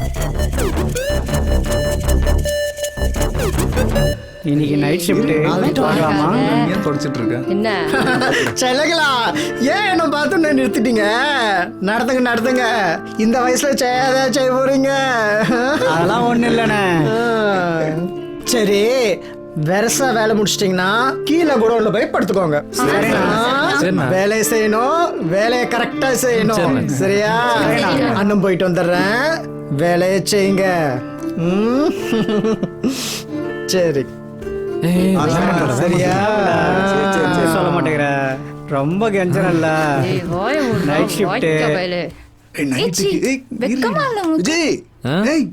இன்னைக்கு நைட் ஷிஃப்ட் பார்க்கலாமா? ஏன் தொடச்சிட்டு இருக்க? என்ன செலகளா, ஏன் என்ன பார்த்து நிறுத்திட்டீங்க? நடத்துங்க நடத்துங்க. இந்த வயசுல செய்ய போறீங்க. அதெல்லாம் ஒண்ணு இல்லைண்ணே. சரி, வெரசா வேலை முடிச்சிட்டீங்கன்னா கீழே குடோன்ல போய் படுத்துக்கோங்க. சரிண்ணா? வேலையை செய்யணும், வேலையை கரெக்டா செய்யணும். சரியா? அண்ணன் போயிட்டு வந்துடுறேன், வேலையை செய்யுங்க. சரி சரியா? சொல்ல மாட்டேங்கிற, ரொம்ப கெஞ்சனல்ல. Night shift. வெக்கமா இல்ல உனக்கு? விஜய், ஏய்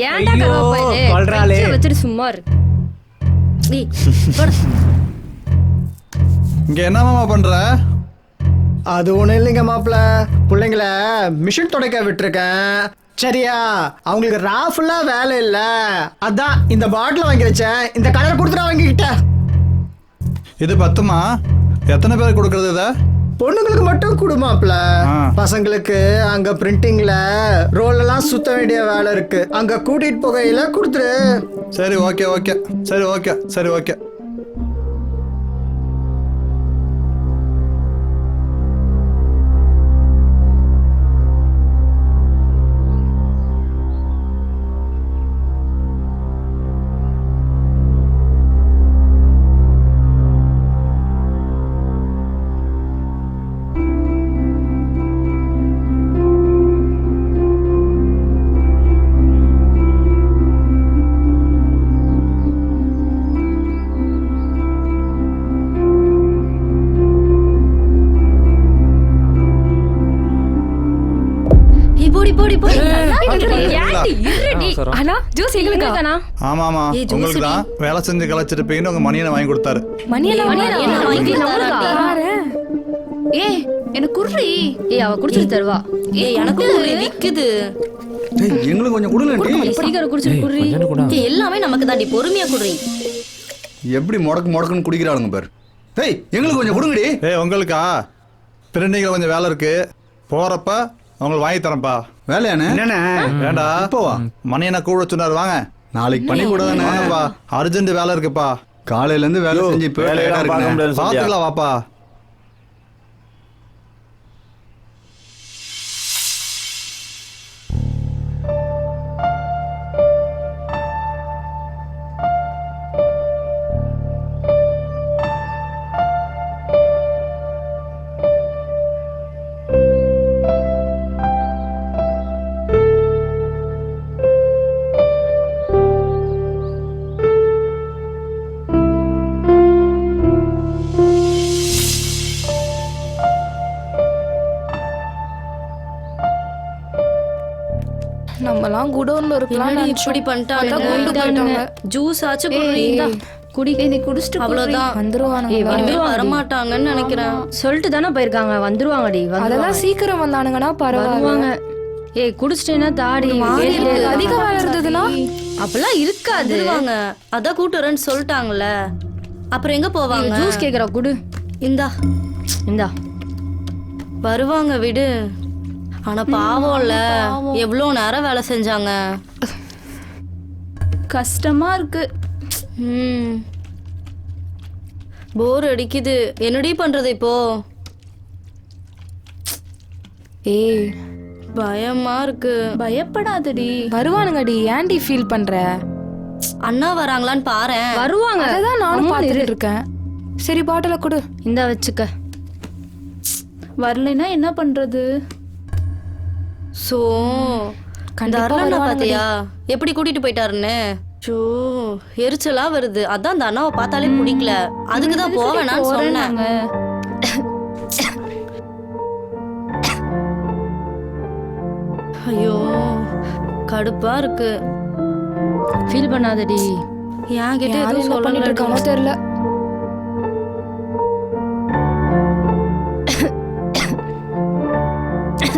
ஏன்டா கவலை வச்சுட்டு சும்மா இரு. இங்க என்ன மாமா பண்ற? அது ஒண்ணும் இல்லைங்க மாப்பிள்ள, பிள்ளைங்கள மிஷின் துடைக்க விட்டுருக்கேன். சரியா? அவங்களுக்கு ராஃபுல்லா வேலை இல்ல, அதான் இந்த பாட்டில் வாங்கி வச்சேன். இந்த கலர் கொடுத்துட்டு வாங்கிக்கிட்ட. இது பத்துமா? எத்தனை பேர் கொடுக்கறது இத? பொண்ணுங்களுக்கு மட்டும் கொடுமாப்ல. பசங்களுக்கு அங்க பிரிண்டிங்ல ரோல் எல்லாம் சுத்த வேண்டிய வேலை இருக்கு, அங்க கூட்டிட்டு போகையில கொடுத்துரு. சரி ஓகே ஓகே. சரி ஓகே. சரி ஓகே. ஆமாமா, உங்களுக்கு தான் வேலை செஞ்சு கலைச்சிருப்பீங்கன்னு உங்க மணியனை வாங்கி கொடுத்தாரு. ஏய் எனக்கு குர்ரி. ஏய் அவ குடிச்சிட்டு தருவா. ஏய் எனக்கு விக்குது. எங்களுக்கு கொஞ்சம் கொடுங்க. சீக்கிரம் குடிச்சிட்டு குர்ரி. எல்லாமே நமக்கு தாண்டி, பொறுமையா குர்ரி. எப்படி முடக்குன்னு குடிக்கிறாளுங்க பாரு. ஏய் எங்களுக்கு கொஞ்சம் கொடுங்கடி. ஏய் உங்களுக்கா? பிரிண்டிங்ல கொஞ்சம் வேலை இருக்கு, போறப்ப உங்களுக்கு வாங்கி தரேன்ப்பா. வேலையானே? வேண்டா போவா. மணியனை கூட சொன்னாரு, வாங்க நாளைக்கு பண்ணி கூடாதானேப்பா. அர்ஜென்ட் வேலை இருக்குப்பா. காலையில இருந்து வேலை செஞ்சு பாத்துக்கலாம் வாப்பா. நம்மலாம் குடோன்ல இருக்கலாம். இப்படி பண்ணிட்டாங்க. ஜூஸ் ஆச்சு குடி. நீ குடிச்சிட்டு அவ்வளவுதான். வந்துருவாங்க. வரமாட்டாங்கன்னு நினைக்கிறேன். சொல்லிட்டு தானே போயிருக்காங்க, வந்துருவாங்கடி. அதெல்லாம் சீக்கிரம் வந்தானுங்கன்னா பரவாயில்ல. ஏய் குடிச்சிட்டேன்னா தாடி அதிக வேலை இருந்ததுன்னா அப்பெல்லாம் இருக்காது. அதான் கூட்டுறேன்னு சொல்லிட்டாங்கல்ல, அப்புறம் எங்க போவாங்க? ஜூஸ் கேக்குறா, குடு. இந்தா இந்தா. வருவாங்க விடு. ஆனா பாவம்ல, எவ்வளவு நேரம் வேலை செஞ்சாங்க. கஷ்டமா இருக்கு. போர் அடிக்குது. என்னடி பண்றது இப்போ? ஏய் பயமா இருக்கு. பயப்படாதடி, வருவானுங்கடி. ஏன்டி ஃபீல் பண்ற? அண்ணா வராங்களான்னு பாரு. வருவாங்க, அதான் நானும் பார்த்துட்டு இருக்கேன். சரி பாட்டில கொடு. இந்தா வச்சுக்க. வரலைன்னா என்ன பண்றது? சோ கண்டிப்பா பாத்தியா எப்படி கூட்டிட்டு போயிட்டாருன்னு? எரிச்சலா வருது. அதான் அந்த அண்ணாவை பார்த்தாலே பிடிக்கல. அதுக்குதான் போவேனான்னு சொன்னாங்க. ஐயோ கடுப்பா இருக்கு. ஃபீல் பண்ணாதடி. ஏன் கிட்ட எதுவும் பண்ணிட்டு இருக்கானோ தெரியல.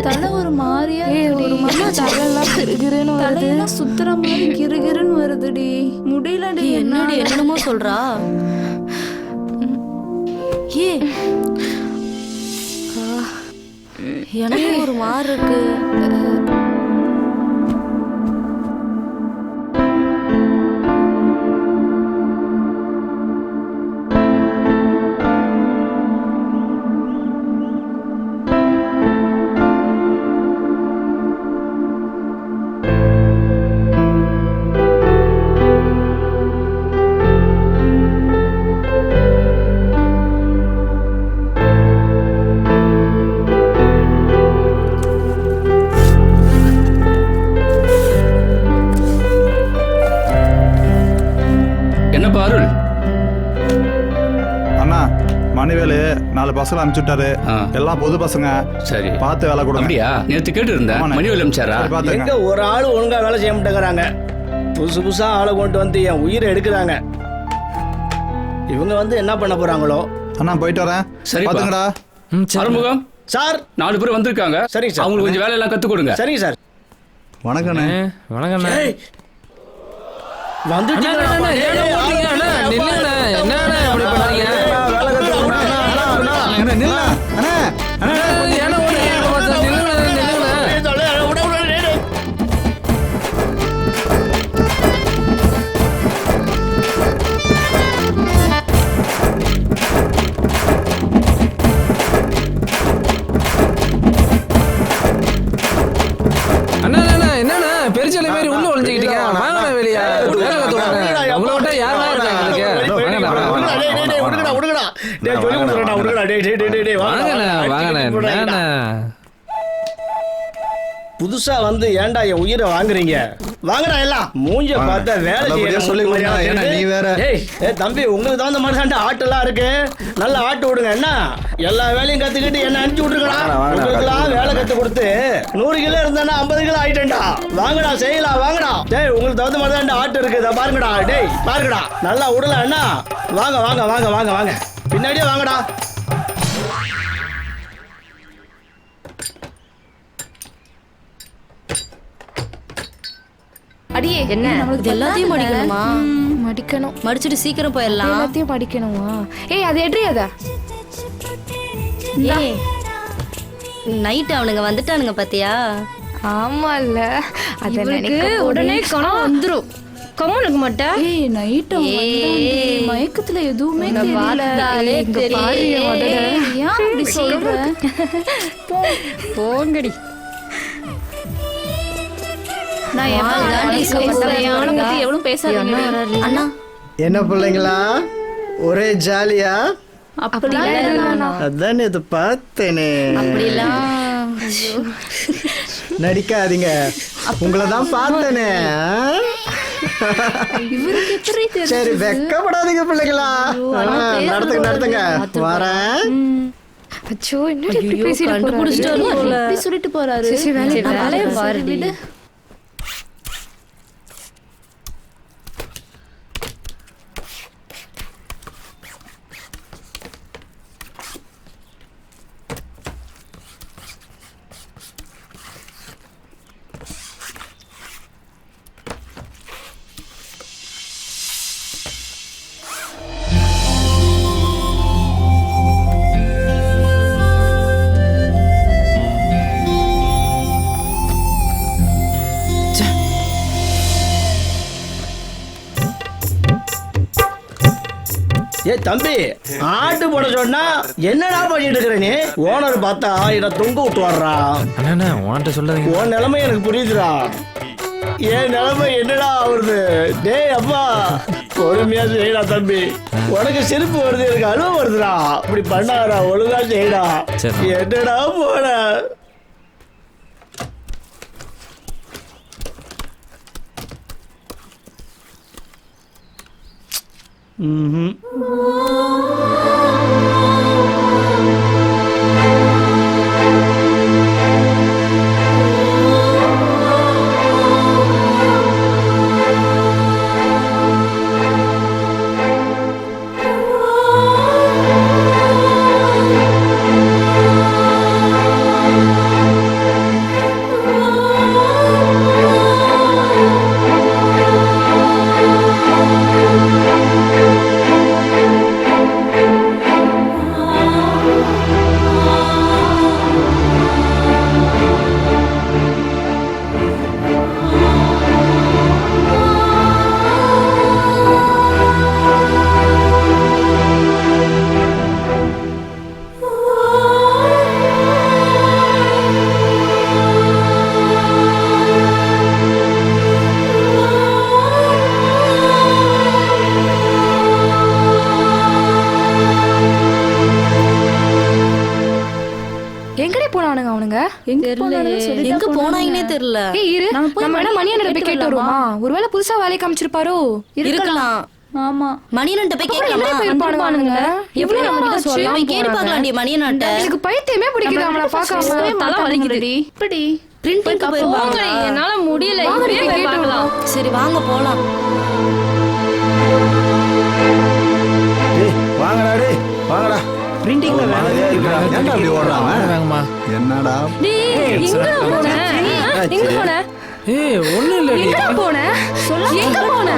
தலை ஒரு மாதிரியா ஒரு தலெல்லாம் கிறுகிறுன்னு வருது. தலையெல்லாம் சுத்துற மாதிரி கிறுகிறுன்னு வருதுடி. முடியலடி. என்னடி என்னமோ சொல்றா? ஏ எனக்கு ஒரு மாதிரி இருக்கு. என்னப்பா அருள்? அண்ணா மணிவேலு 4 பசங்களை அனுப்பிச்சுட்டாரு. எல்லாம் பொது பசங்க. சரி பார்த்து வேலை கொடுங்க. அப்படியா? நேற்று கேட்டு இருந்தேன். மணிவேல் அனுப்பிச்சாரா? எங்க ஒரு ஆள் ஒழுங்கா வேலை செய்ய மாட்டேங்கிறாங்க. புதுசு புதுசா ஆளை கொண்டு வந்து என் உயிரை எடுக்கிறாங்க. இவங்க வந்து என்ன பண்ண போறாங்களோ. அண்ணா போயிட்டு வரேன். சரி பாத்துங்கடா. ஆறுமுகம் சார் 4 பேர் வந்திருக்காங்க. சரிங்க சார். அவங்களுக்கு கொஞ்சம் வேலையெல்லாம் கற்றுக் கொடுங்க. சரிங்க சார். வணக்கண்ணே. வணக்கண்ணே. பெருச்சலை மாதிரி உள்ள ஒளிஞ்சுக்கிட்டீங்க. வாங்கண்ணா வெளியே. உங்கள்கிட்ட யாருன்னா இருக்காங்க. புதுசா வந்து ஏன்டா என் உயிரை வாங்குறீங்க? வாங்கடா எல்லாம். மூஞ்ச பார்த்தா வேலை செய்ய நீ வேற. தம்பி உங்களுக்கு தகுந்த மாதிரி தான் ஆட்டெல்லாம் இருக்கு. நல்லா ஆட்டு விடுங்க. என்ன எல்லா வேலையும் கத்துக்கிட்டு என்ன அனுப்பிச்சு விட்டுருக்கா. உங்களுக்குலாம் வேலை கத்து கொடுத்து 100 கிலோ இருந்தா 50 கிலோ ஆயிட்டேன்டா. வாங்கடா செய்யலாம். வாங்கடா. டேய் உங்களுக்கு தகுந்த மாதிரி தான் ஆட்டு இருக்கு. இதை பாருங்கடா. டேய் பாருங்கடா. நல்லா விடலாம். என்ன வாங்க வாங்க வாங்க வாங்க வாங்க பின்னாடியே வாங்கடா. அடியே என்ன இது எல்லாத்தையும் மடிக்கணுமா? மடிக்கணும். மடிச்சிட்டு சீக்கிரம் போயிடலாம். எல்லாத்தையும் மடிக்கணுமா? ஏய் அது எட்ரி அத. ஏய் நைட் அவனுங்க வந்துட்டானுங்க பாத்தியா? ஆமா இல்ல அத நினைக்க உடனே கணம் வந்துரும். கம்முனுக்கு மாட்டா. ஏய் நைட் மயக்கத்துல எதுவுமே பார்த்தாலே தெரியும். ஏன் அப்படி சொல்ற? போங்கடி. நான் எவ்வளவு பேசாதீங்க அண்ணா. என்ன பிள்ளைங்களா ஒரே ஜாலியா? அப்படிலாம் அதான் இது பார்த்தேனே. அப்படிலாம் நடிக்காதீங்க. உங்களை தான் பார்த்தேனே. இவருக்கு எப்படி தெரியும்? சரி வெக்கப்படாதீங்க பிள்ளைங்களா. நடத்துங்க நடத்துங்க. வரேன். அச்சோ என்ன இப்படி பேசிட்டு கண்டுபிடிச்சிட்டாரு. எப்படி சொல்லிட்டு போறாரு? சரி வேலைய பாருடி. ஏ தம்பி ஆட்டு போட சொன்னா என்னடா பண்ணிட்டு இருக்கிற நீ? ஓனர் பார்த்தா என்ன தொங்க விட்டு வர்றான். உன்கிட்ட சொல்லாதீங்க. உன் நிலைமை எனக்கு புரியுதுடா. என் நிலைமை என்னடா ஆகுது? டேய் அப்பா பொறுமையா செய்யடா தம்பி. உனக்கு சிரிப்பு வருது, எனக்கு அழுவ வருதுடா. அப்படி பண்ணாடா, ஒழுங்கா செய்யடா. என்னடா போட எங்க போனாங்கன்னே தெரியல. ஏய் இரு, நம்ம வேணா மணியண்ணனை போய் கேட்டு வருவோமா? ஒருவேளை புதுசா வேலைக்கு அமைச்சிருப்பாரோ? இருக்கலாம். ஆமா, மணியன்ட்ட போய் கேட்கலாமா? இருப்பானுங்க. எவ்வளவு நம்ம கிட்ட சொல்லலாம், போய் கேட்டு பார்க்கலாம்டி மணியன்ட்ட. எனக்கு பைத்தியமே பிடிக்குது அவளை பார்க்காம. தலை வலிக்குது. இப்படி பிரிண்டிங் போயிருவாங்க. என்னால முடியல. இப்பவே போய் பார்க்கலாம். சரி வாங்க போலாம். வாங்கடா டேய், வாங்கடா. பிரிண்டிங்ல வேலையா இருக்கா? ஏன்டா அப்படி ஓடுறான்? என்னடா டேய் எங்கடா போன? எங்க போன? ஏய் ஒண்ணு இல்ல எங்கடா போன? எங்க போன?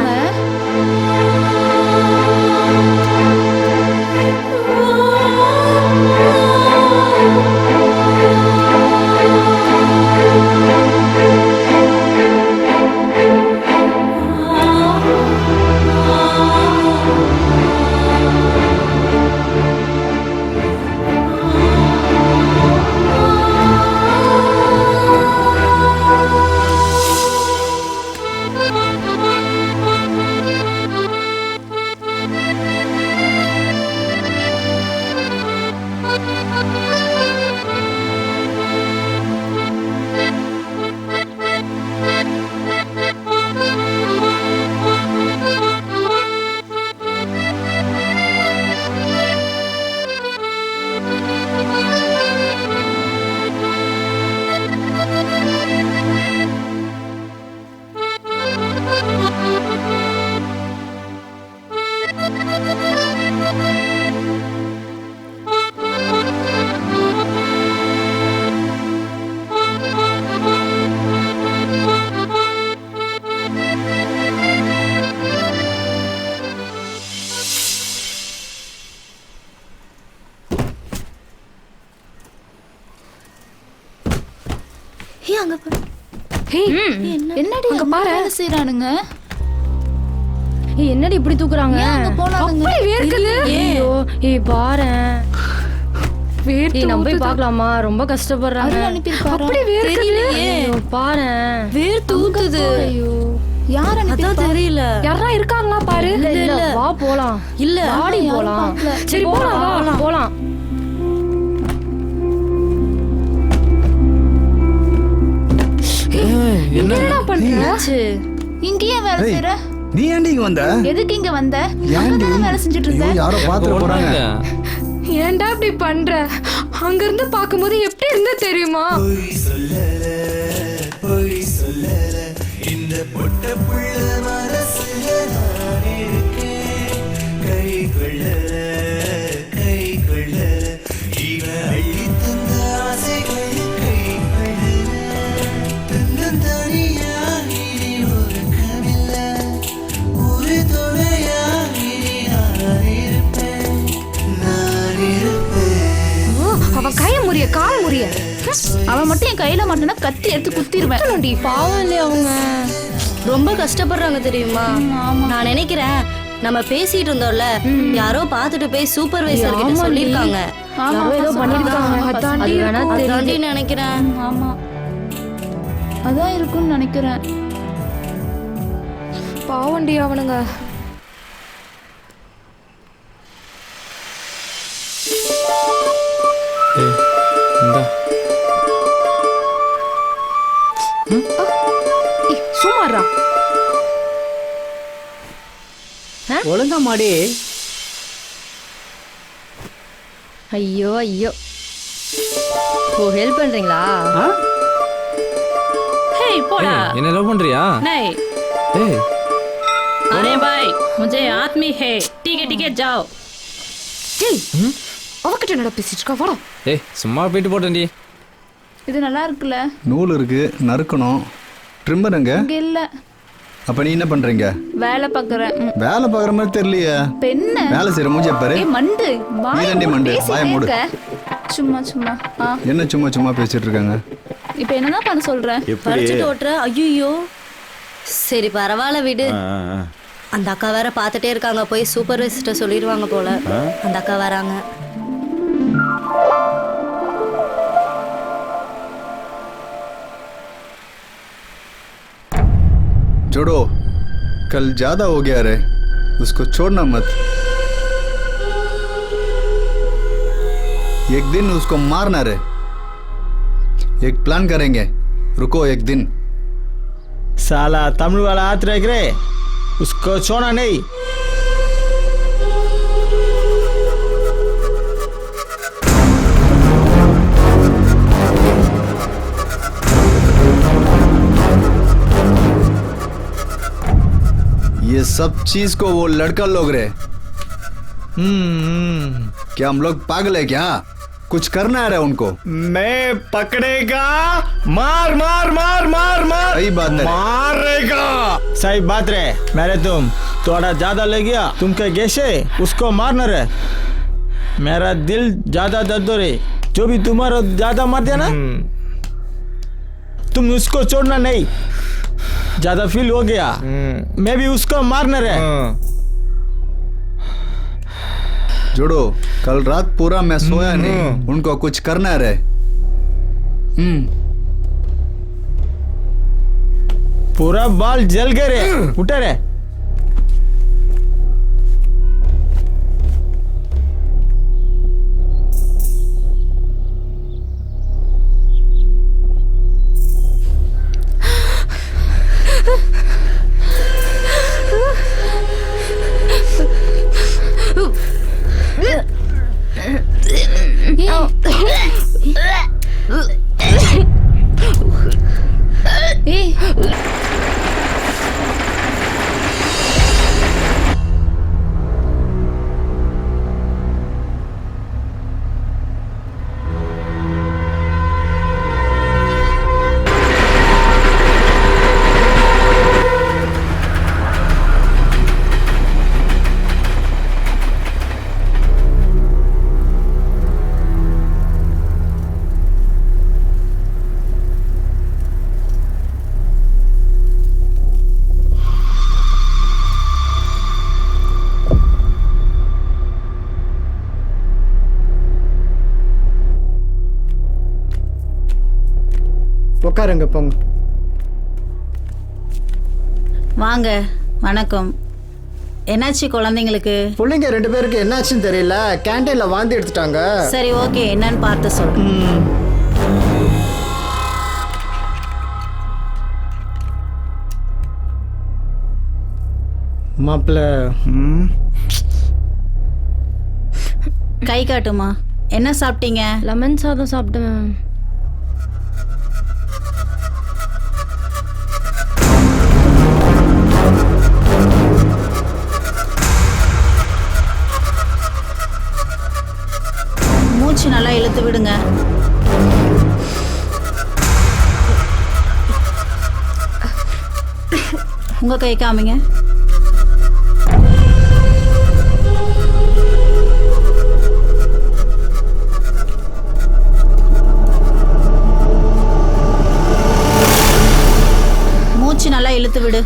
என்னடி அங்க பாரு செய்றானுங்க. என்னடி இப்படி தூக்குறாங்க? அப்படி வேர்க்குது. ஐயோ ஏய் பாரேன். வேர்த்து நம்ம போய் பார்க்கலாமா? ரொம்ப கஷ்டப்படுறாங்க. அப்படி வேர்க்குது. ஐயோ பாரேன். வேர்த்து ஊத்துது. ஐயோ யார் அதான் தெரியல. யாரா இருக்காங்களா பாரு. இல்ல வா போலாம். இல்ல ஆடி போலாம். சரி போலாம் வா போலாம். என்னடா பண்ற? இங்கேயே வேலை செய்ற? நீ ஏன்டி இங்க வந்த? எதுக்கு இங்க வந்த? அங்கதானே வேலை செஞ்சுட்டு இருந்த. யாரோ பாத்துட்டு போறாங்க. ஏன்டா இப்படி பண்ற? அங்க இருந்து பாக்கும்போது எப்படி இருந்தா தெரியுமா? இந்த பொட்ட புள்ள மனசுல நான் இருக்கேன். கை கொள்ள இவ அள்ளி தந்த ஆசைகள் கை கொள்ள தன்னந்தனியா இனி ஒரு கவில்ல ஒரு துணையா இனி நான் இருப்பேன். அவன் கைய முறிய கால் முறிய அவன் மட்டும் என் கையில மாட்டேன்னா கத்தி எடுத்து குத்திடுவேன். பாவம் இல்லையா அவங்க? ரொம்ப கஷ்டப்படுறாங்க தெரியுமா? நான் நினைக்கிறேன் நம்ம பேசிட்டு இருந்தோம்ல, யாரோ பார்த்துட்டு போய் சூப்பர்வைசர் கிட்ட சொல்லிருக்காங்க. யாரோ ஏதோ பண்ணிருக்காங்க. அது வேணா தெரிஞ்சு நினைக்கிறேன். ஆமா அதான் இருக்கும்னு நினைக்கிறேன். பாவண்டி அவனுங்க. சும்மாறா ஒழுங்கா மாடி. ஐயோ ஐயோ ஓ ஹெல்ப் பண்றீங்களா? हे போடா. என்ன லவ் பண்றியா? नहीं ஏய் अरे भाई मुझे आदमी है. ठीक है जाओ. ஏய் அவகிட்ட என்னடா பேசிட்டு இருக்க? வாடா. ஏய் சும்மா போயிட்டு போட்டேன்டி. இது நல்லா இருக்குல்ல? நூல் இருக்கு, நறுக்கணும். ட்ரிம்மர் எங்க? இங்க இல்ல. அப்ப நீ என்ன பண்றீங்க? வேலை பார்க்கறேன். வேலை பார்க்குற மாதிரி தெரியலையே. பெண்ணு வேலை செய்யற மூஞ்சிய பாரு. ஏய் மண்டு நீ தாண்டி மண்டு, வாயை மூடு. சும்மா என்ன சும்மா பேசிட்டு இருக்காங்க? இப்போ என்னதான் பண்ண சொல்ற? படிச்சுட்டு ஓட்டுற. ஐயோ சரி பரவாயில்ல விடு. அந்த அக்கா வேற பார்த்துட்டே இருக்காங்க. போய் சூப்பர்வைசர்ட்ட சொல்லிடுவாங்க போல. அந்த அக்கா வராங்க. जोड़ो, कल ज्यादा हो गया रे, उसको छोड़ना मत. एक दिन उसको मारना रे. एक प्लान करेंगे, रुको एक दिन। साला तमिल वाला हाथ रख रहे, उसको छोड़ना नहीं। ये सब चीज को वो लड़का लोग रहे। क्या हम लोग पागल है क्या? कुछ करना है उनको। मैं पकड़ेगा, मार मार मार मार मार। सही बात है, मारेगा। सही बात रे। मेरे तुम थोड़ा ज्यादा ले गया, तुम क्या कैसे उसको मारना रे? मेरा दिल ज्यादा दर्द हो रे, जो भी तुम्हारा ज्यादा मार दिया ना, तुम उसको छोड़ना नहीं। ज्यादा फील हो गया, मैं भी उसको मारना रे। जोड़ो, कल रात पूरा मैं सोया नहीं, उनको कुछ करना रे। पूरा बाल जल गए रे, उठे रे। உட்காருங்க போங்க. வாங்க. வணக்கம். என்னாச்சு குழந்தைங்களுக்கு? பிள்ளைங்க 2 பேருக்கு என்னாச்சுன்னு தெரியல, கேண்டீன்ல வாந்தி எடுத்துட்டாங்க. சரி ஓகே, என்னன்னு பார்த்து சொல்றேன். மாப்பிள்ள கை காட்டுமா. என்ன சாப்பிட்டீங்க? லெமன் சாதம் சாப்பிட்டேன். மூச்சு நல்லா இழுத்து விடுங்க. உங்க கை காமிங்க. மூச்சு நல்லா இழுத்து விடு.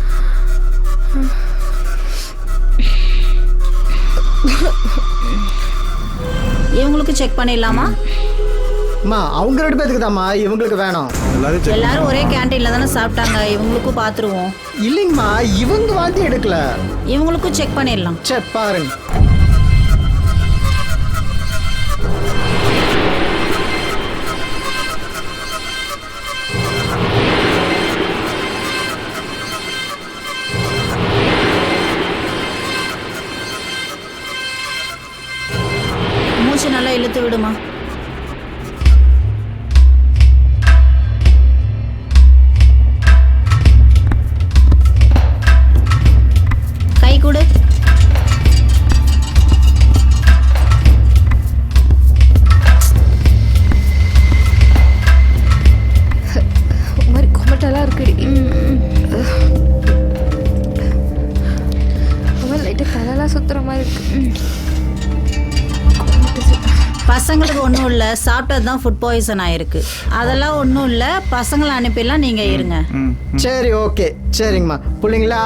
இவங்களுக்கு செக் பண்ணிடலாமா? அம்மா அவங்க 2 பேருக்கு தாம்மா, இவங்களுக்கு வேணும். எல்லாரும் ஒரே கேண்டீன்ல தானே சாப்பிட்டாங்க, இவங்களுக்கும் பாத்துருவோம். இல்லைங்கம்மா, இவங்க வாந்தி எடுக்கல. இவங்களுக்கும் செக் பண்ணிடலாம். செக் பாருங்க. மூச்சு நல்லா இழுத்து விடுமா. கை கொடு. ஒரு மாதிரி கொமட்டெல்லாம் இருக்குடி. லைட்டாக தலையெல்லாம் சுத்துற மாதிரி இருக்கு. பசங்களுக்கு ஒன்றும் இல்லை, சாப்பிட்டது தான் ஃபுட் பாய்சன் ஆயிருக்கு. அதெல்லாம் ஒன்றும் இல்லை, பசங்களை அனுப்பிடலாம், நீங்கள் இருங்க. சரி ஓகே, சரிங்கம்மா. பிள்ளைங்களா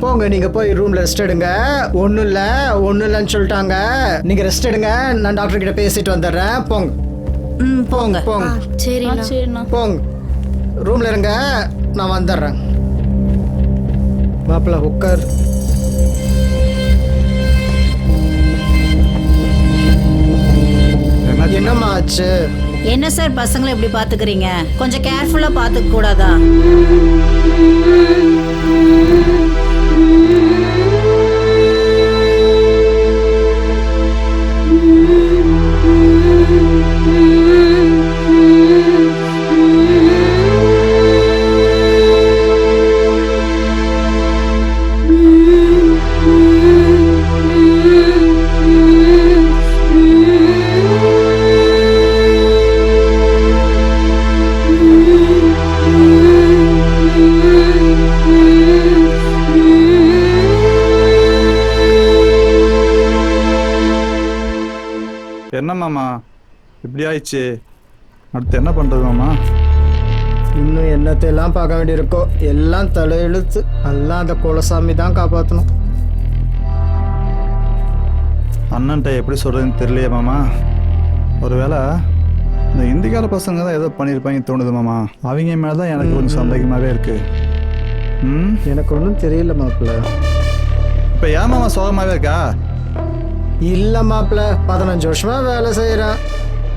போங்க, நீங்கள் போய் ரூமில் ரெஸ்ட் எடுங்க. ஒன்றும் இல்லைன்னு சொல்லிட்டாங்க. நீங்கள் ரெஸ்ட் எடுங்க, நான் டாக்டர் கிட்ட பேசிட்டு வந்துடுறேன். போங்க. போங்க போங்க. சரிண்ணா. போங்க, ரூமில் இருங்க, நான் வந்துடுறேன். மாப்பிள்ள உட்கார். என்னம்மா ஆச்சு? என்ன சார் பசங்களை இப்படி பாத்துக்கிறீங்க? கொஞ்சம் கேர்ஃபுல்லா பாத்துக்க கூடாதா? என்ன மாமா இப்படி ஆயிடுச்சு, அடுத்து என்ன பண்றது மாமா? இன்னும் என்னத்தையெல்லாம் பார்க்க வேண்டியிருக்கோ, எல்லாம் தலையெழுத்து. எல்லாம் அந்த குலசாமி தான் காப்பாற்றணும். அண்ணன்ட்ட எப்படி சொல்றதுன்னு தெரியலையே மாமா. ஒருவேளை இந்த இந்திக்கார பசங்க தான் ஏதோ பண்ணியிருப்பாங்க தோணுது மாமா. அவங்க மேலே தான் எனக்கு கொஞ்சம் சந்தேகமாகவே இருக்கு. எனக்கு ஒன்றும் தெரியல மாப்பிள்ள. இப்போ ஏன் மாமா சோகமாகவே இருக்கா? இல்லை மாப்பிள்ள, 15 வருஷமா வேலை செய்கிறேன்.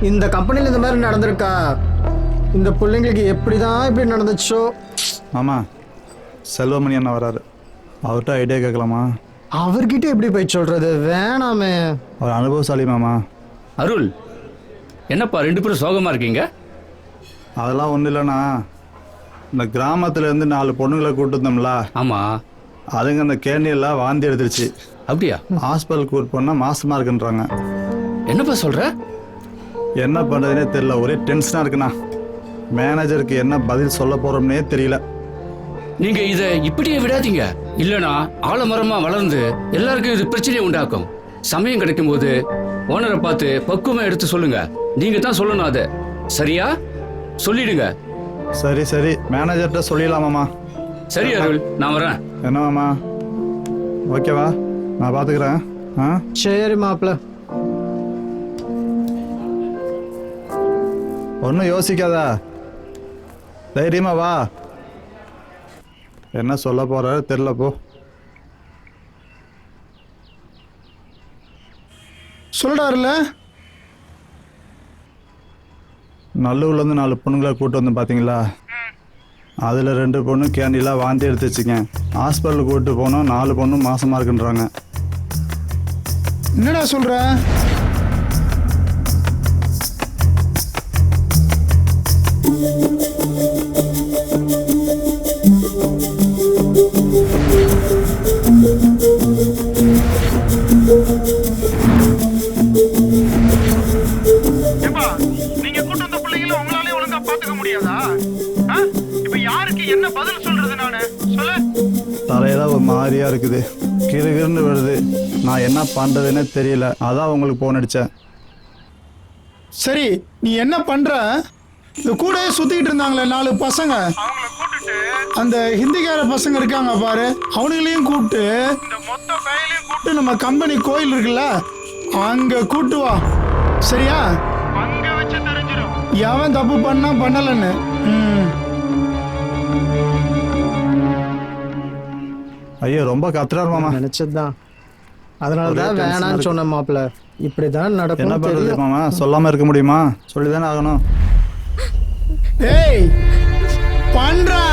இந்த கம்பெனியில் இந்த மாதிரி நடந்திருக்கா? இந்த பிள்ளைங்களுக்கு எப்படி தான் இப்படி நடந்துச்சோ. மாமா செல்வமணி அண்ணா வராரு, அவர்கிட்ட ஐடியா கேட்கலாமா? அவர்கிட்ட எப்படி போய் சொல்றது? வேணாமே, அவர் அனுபவசாலி மாமா. அருள், என்னப்பா 2 பேரும் சோகமா இருக்கீங்க? அதெல்லாம் ஒன்றும் இல்லைண்ணா, இந்த கிராமத்துலேருந்து 4 பொண்ணுங்களை கூட்டு வந்தோம்ல. ஆமாம். அதுங்க அந்த கேணியெல்லாம் வாந்தி எடுத்துருச்சு. அப்படியா? ஹாஸ்பிட்டல் கூட்டு போனால் மாசமாக இருக்குன்றாங்க. என்னப்பா சொல்கிற? என்ன பண்ணுறதுனே தெரியல, ஒரே டென்ஷனாக இருக்குண்ணா. மேனேஜருக்கு என்ன பதில் சொல்ல போகிறோம்னே தெரியல. நீங்கள் இதை இப்படியே விடாதீங்க, இல்லைனா ஆலமரமாக வளர்ந்து எல்லாருக்கும் இது பிரச்சனையை உண்டாக்கும். சமயம் கிடைக்கும் போது ஓனரை பார்த்து பக்குவமாக எடுத்து சொல்லுங்க. நீங்கள் தான் சொல்லணும் அதை, சரியா? சொல்லிடுங்க. சரி சரி, மேனேஜர்கிட்ட சொல்லிடலாமாம்மா. சரி அருள், நான் வரேன். என்ன மாமா, ஓகேவா? நான் பார்த்துக்கிறேன். சரி மாப்பிள்ள. ஒன்றும் யோசிக்காதா, தைரியமா வா. என்ன சொல்ல போறாரு தெரியல. போ சொல்றாருல. நல்லூர்லேருந்து 4 பொண்ணுங்களை கூட்டு வந்து பார்த்தீங்களா? அதில் 2 பொண்ணு கேண்டிலாம் வாந்தி எடுத்து வச்சுங்க. ஹாஸ்பிட்டலுக்கு கூப்பிட்டு போனோம், 4 பொண்ணும் மாசமாக இருக்குன்றாங்க. என்னடா சொல்ற? நீங்க கூட்டு வந்த பிள்ளைகளை உங்களாலே ஒழுங்கா பாத்துக்க முடியாதா? இப்ப யாருக்கு என்ன பதில் சொல்றது? நானு சொல்லு. தலையெல்லாம் ஒரு மாதிரியா இருக்குது, கிறுகிறுன்னு வருது. நான் என்ன பண்றதுன்னே தெரியல, அதான் உங்களுக்கு போன் அடிச்சேன். சரி, நீ என்ன பண்ற? இந்த கூட சுத்திக்கிட்டு இருந்தாங்களே 4 பசங்க, அந்த ஹிந்திக்கார பசங்க இருக்காங்க பாரு, அவனுங்களையும் கூப்பிட்டு இந்த மொத்த பையலையும் கூப்பிட்டு நம்ம கம்பெனி கோயில் இருக்குல்ல, அங்க கூட்டு வா. சரியா? அங்க வச்சு தெரிஞ்சிடும் எவன் தப்பு பண்ணா பண்ணலன்னு. ஐயோ, ரொம்ப கத்துறாரு மாமா. நினைச்சதுதான், அதனாலதான் வேணான்னு சொன்ன மாப்பிள்ள. இப்படிதான் நடக்கும். என்ன பண்றது மாமா, சொல்லாம இருக்க முடியுமா? சொல்லிதானே ஆகணும். ஏய் பண்றா.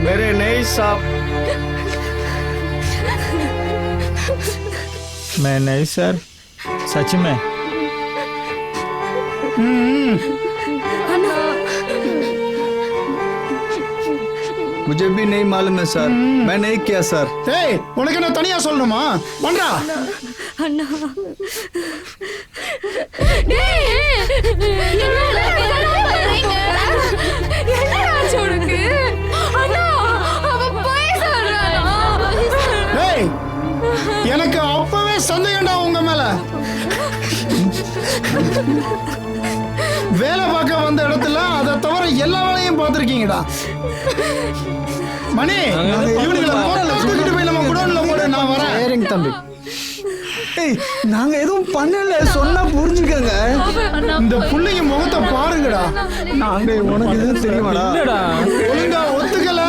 मेरे नहीं साहब, मैं नहीं सर, सच में. मुझे भी नहीं मालूम है सर, मैं नहीं किया सर. ஏய், உனக்கு என்ன தனியா சொல்லணுமா? பண்றா. அண்ணா ஏய், எனக்கு அப்பவே சந்தேகம்டா உங்க மேல. வேலை பார்க்க வந்த இடத்துல அதை தவிர எல்லா வேலையும் பார்த்துருக்கீங்கடா. மணி, இவனுங்களை தூக்கிட்டு போய் நம்ம குடோன்ல போடு, நான் வரேன். சரிங்க தம்பி. ஏய், நாங்க எதுவும் பண்ணல, சொன்னா புரிஞ்சுக்கங்க. இந்த புள்ளைங்க முகத்தை பாருங்கடா. நாங்க உனக்கு எதுவும் தெரியுமாடா? ஒழுங்கா ஒத்துக்கல,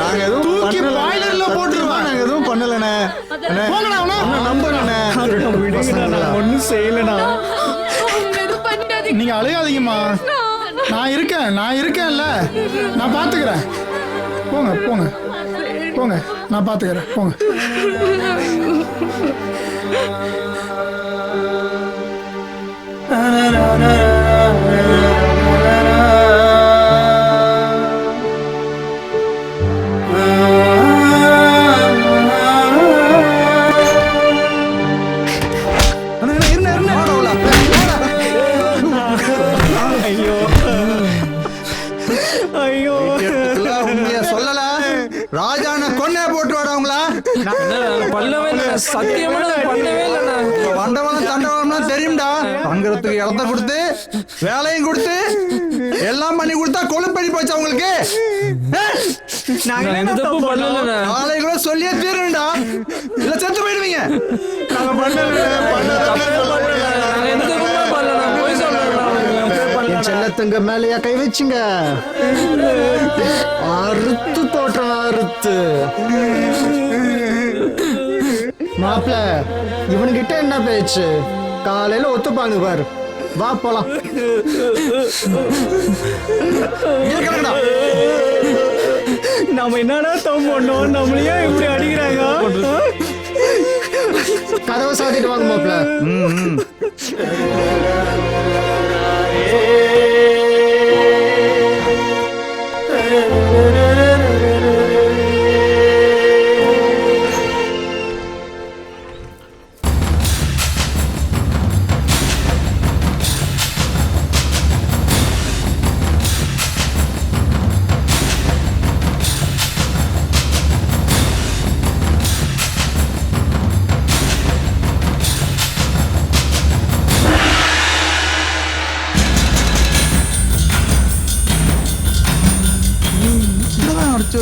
நாங்க எதுவும் தூக்கி பாய்லர்ல போட்டுருவாங்க. நாங்க எதுவும் பண்ணல. செய்யலண்ணே. அண்ணே, போங்கடா அவனை. அண்ணா, நம்புறேண்ணே. ஒன்றும் செய்யலண்ணா. நீங்க அழையாதீங்கம்மா. நான் இருக்கேன்ல, நான் பாத்துக்கிறேன். போங்க போங்க போங்க, நான் பாத்துக்கிறேன். போங்க. ஐயோ உண்மையா சொல்லல, ராஜான கொன்னே போட்டு வாடவங்களா? பண்ணவே இல்லை, சத்தியமா பண்ணவே இல்லைண்ணா. வண்டவனம் தண்டவனம்லாம் தெரியும்டா. தங்குறதுக்கு இடத்த கொடுத்து வேலையும் கொடுத்து எல்லாம் பண்ணி கொடுத்தா கொழுப்படி போச்சு அவங்களுக்கு. எந்த தப்பு பண்ணலண்ணா. நாளை கூட சொல்லியே தீரணும்டா, இல்ல செத்து போயிடுவீங்க. நாங்க எந்த தப்புமே பண்ணலண்ணா. போய் என் செல்லத்துங்க மேலையா கை வச்சுங்க. அறுத்து போட்டுறேன், அறுத்து. மாப்பிள்ள, இவனுகிட்ட என்ன பேச்சு? காலையில ஒத்துப்பாங்க பாரு. வா போலாம். நாம என்னடா தப்பு பண்ணோம்? நம்மளையே இப்படி அடிக்கிறாங்க. கதவை சாத்திட்டு வாங்க மாப்பிள்ள.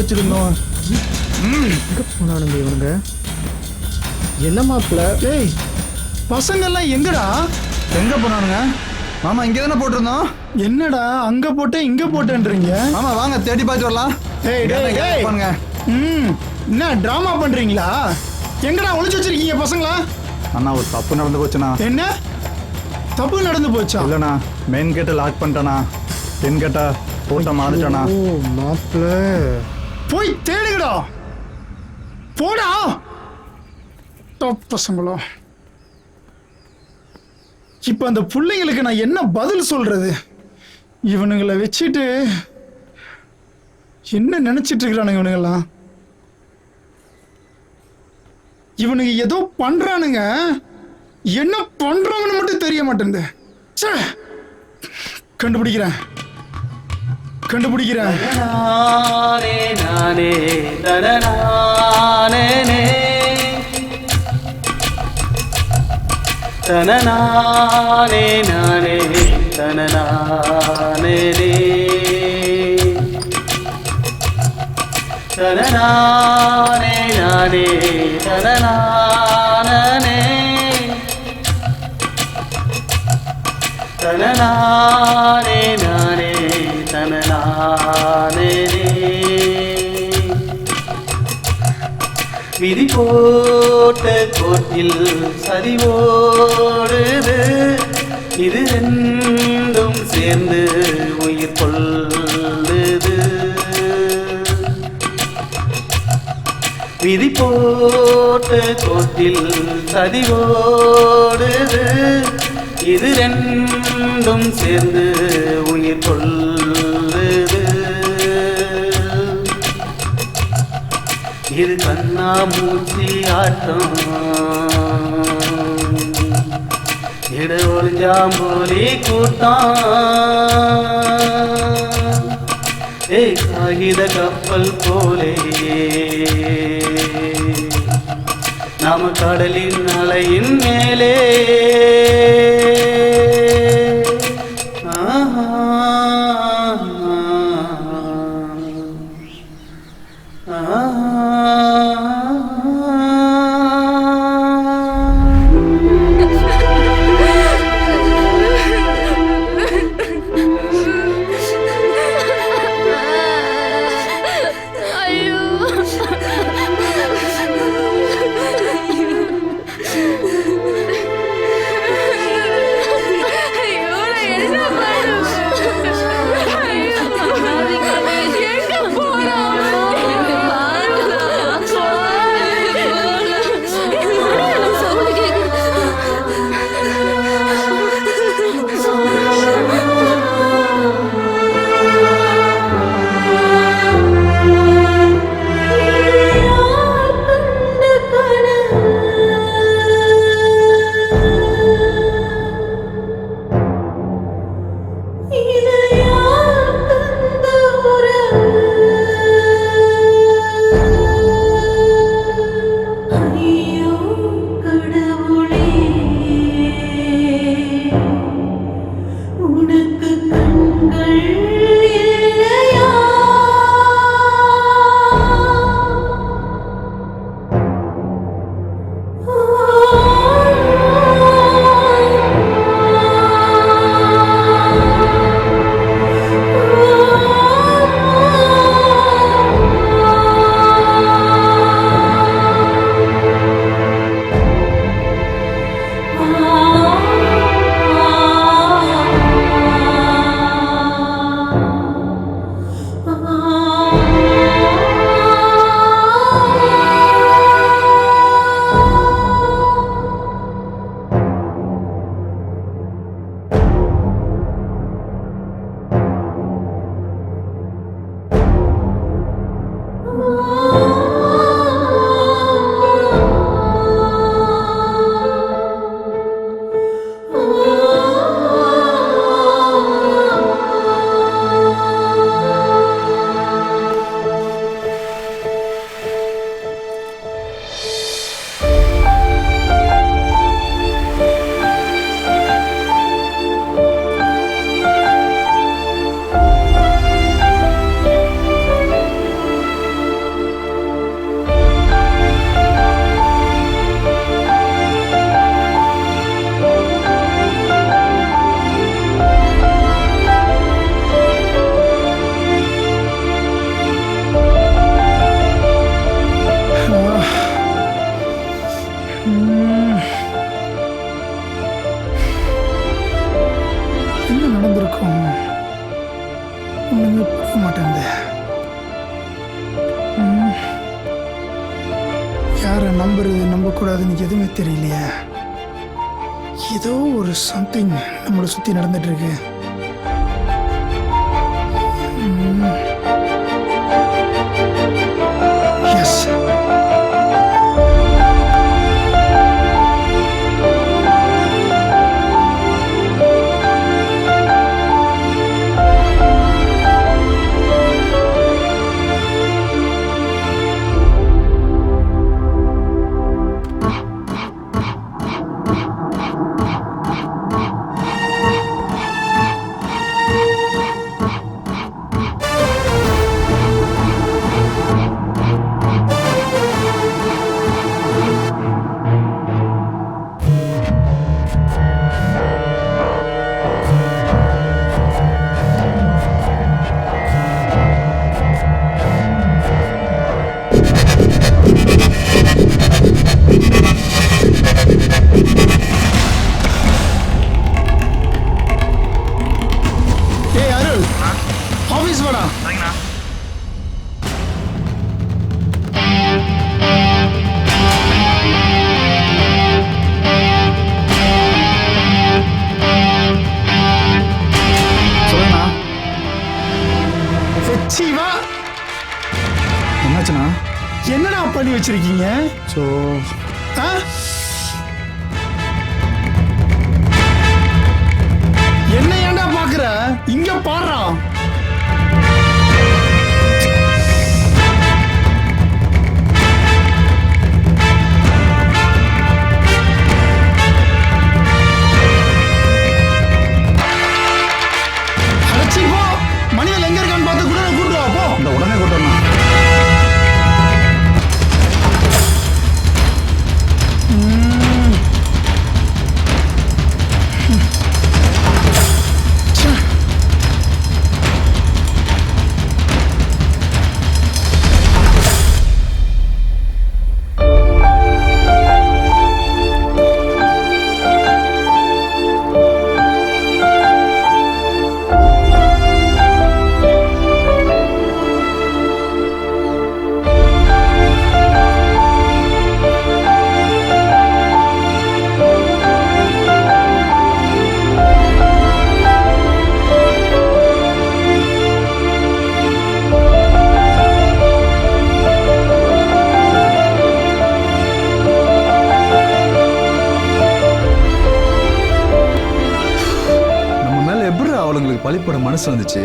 வச்சிருந்தோம். இவனுங்க என்ன மாப்பிள்ள? ஏய், பசங்க எல்லாம் எங்கடா? எங்க போனானுங்க? மாமா இங்க தானே போட்டிருந்தோம். என்னடா அங்க போட்டேன் இங்க போட்டேன்றீங்க? மாமா வாங்க தேடி பார்த்து வரலாம். ஏய் டேய் டேய் பாருங்க. என்ன டிராமா பண்றீங்களா? எங்கடா ஒளிச்சு வச்சிருக்கீங்க பசங்களா? அண்ணா ஒரு தப்பு நடந்து போச்சுண்ணா. என்ன தப்பு நடந்து போச்சா? இல்லண்ணா, மெயின் கேட்டை லாக் பண்ணிட்டானா, பெண் கேட்டா போட்ட மாறிட்டானா. ஓ மாப்பிள்ள, போய் தேடுங்கடா, போடா பசங்களோ. இப்ப அந்த பிள்ளைங்களுக்கு நான் என்ன பதில் சொல்றது? இவனுங்களை வச்சுட்டு என்ன நினைச்சிட்டு இருக்கிறானுங்க இவனுங்கெல்லாம்? இவனுங்க ஏதோ பண்றானுங்க, என்ன பண்றாங்கன்னு மட்டும் தெரிய மாட்டேங்குது. கண்டுபிடிக்கிறேன். நானே நானே தனநானே தனநானே நானே தனநானே தனநானே நானே தனநானே தனநானே நானே தனநானே விதி போட்ட கோட்டில் சரிவோடுது, இது ரெண்டும் சேர்ந்து உயிர் கொள்ளுது. விதி போட்ட கோட்டில் சரிவோடுது, இது ரெண்டும் சேர்ந்து உயிர் கொள்ளுது. இது கண்ணாமூச்சி ஆட்டம், இட ஒளிஞ்சாம்போலி கூட்டம். ஏய் காகித கப்பல் போலே நாம கடலின் அலையின் மேலே. என்ன நடந்திருக்கும்? ஒண்ணுமே புரிய மாட்டேங்குது. யாரை நம்புறது நம்பக்கூடாதுன்னு எதுவுமே தெரியலையே. ஏதோ ஒரு சம்திங் நம்மளை சுற்றி நடந்துட்டு இருக்கு. எஸ், ஆபீஸ் வாடா. சொல்லுங்கண்ணா. சீவா, என்னாச்சுண்ணா? என்னடா பண்ணி வச்சிருக்கீங்க? ஸோ என்ன ஏன்டா பாக்குற? இங்க பாடுறா. அடைச்சி போ. மணிவேல் எங்க இருக்கான்னு பார்த்து கூட கூட்டு வா போ. இந்த உடனே கூட்டம்ண்ணா. அவளுங்களுக்கு பழிப்பட மனசு வந்துச்சு.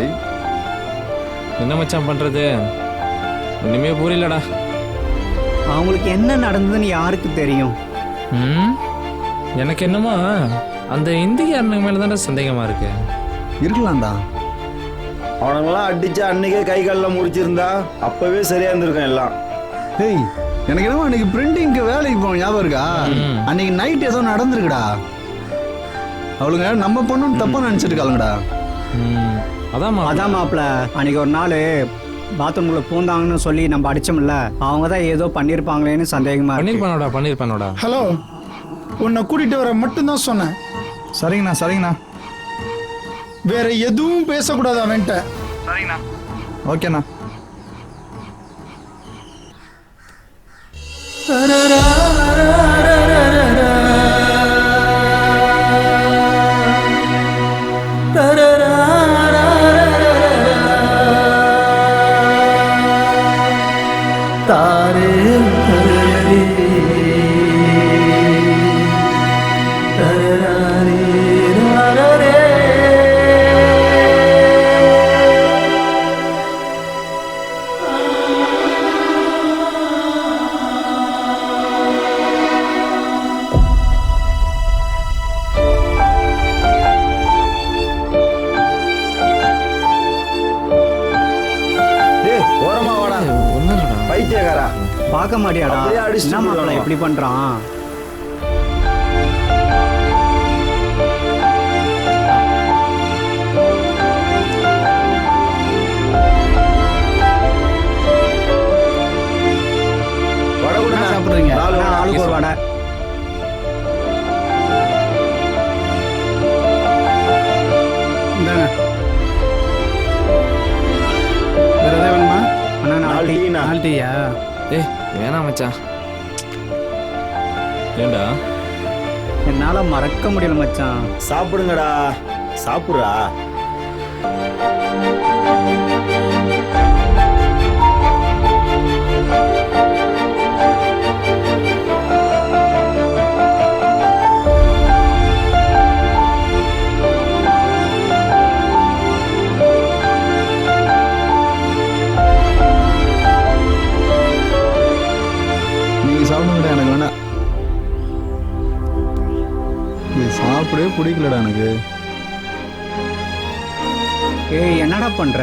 என்ன மச்சான் பண்றது? ஒண்ணுமே புரியலடா. அவங்களுக்கு என்ன நடந்ததுன்னு யாருக்கு தெரியும்? எனக்கு என்னமோ அந்த இந்திக்காரனுக்கு மேலதான்டா சந்தேகமா இருக்கு. இருக்கலாம்டா. அவனுங்களாம் அடிச்சு அன்னைக்கே கை காலில் முடிச்சிருந்தா அப்பவே சரியா இருந்திருக்கும் எல்லாம். ஏய், எனக்கு என்னமோ அன்னைக்கு பிரிண்டிங்க்கு வேலைக்கு போவோம் ஞாபகம் இருக்கா? அன்னைக்கு நைட் ஏதோ நடந்திருக்குடா. அவளுங்க நம்ம பொண்ணுன்னு தப்பா நினைச்சிட்டு இருக்காளுங்கடா. அதான் மாப்பிள்ள, அன்னைக்கு ஒரு நாள் பாத்ரூம்ல பூந்தாங்கன்னு சொல்லி நம்ம அடிச்சோம்ல, அவங்க தான் ஏதோ பண்ணிருப்பாங்களேன்னு சந்தேகமா பண்ணிருப்பானோடா. ஹலோ, உன்னை கூட்டிட்டு வர மட்டும்தான் சொன்னேன். சரிங்கண்ணா சரிங்கண்ணா. வேற எதுவும் பேசக்கூடாது அவன்கிட்ட. சரிங்கண்ணா. ஓகேண்ணா. பார்க்க மாட்டியாடா? என்ன மாப்பிள்ள இப்படி பண்றான்? சாப்பிடுறீங்க? ஆளுக்கு ஒரு வடை. டீயா ஏய் வேணாம் மச்சான். ஏண்டா? என்னால மறக்க முடியல மச்சான். சாப்பிடுங்கடா, சாப்பிடுறா. நீங்க சாப்பிடுங்கடா, எனக்கு வேணாம். இது சாப்பிடவே பிடிக்கலடா எனக்கு. ஏய் என்னடா பண்ற?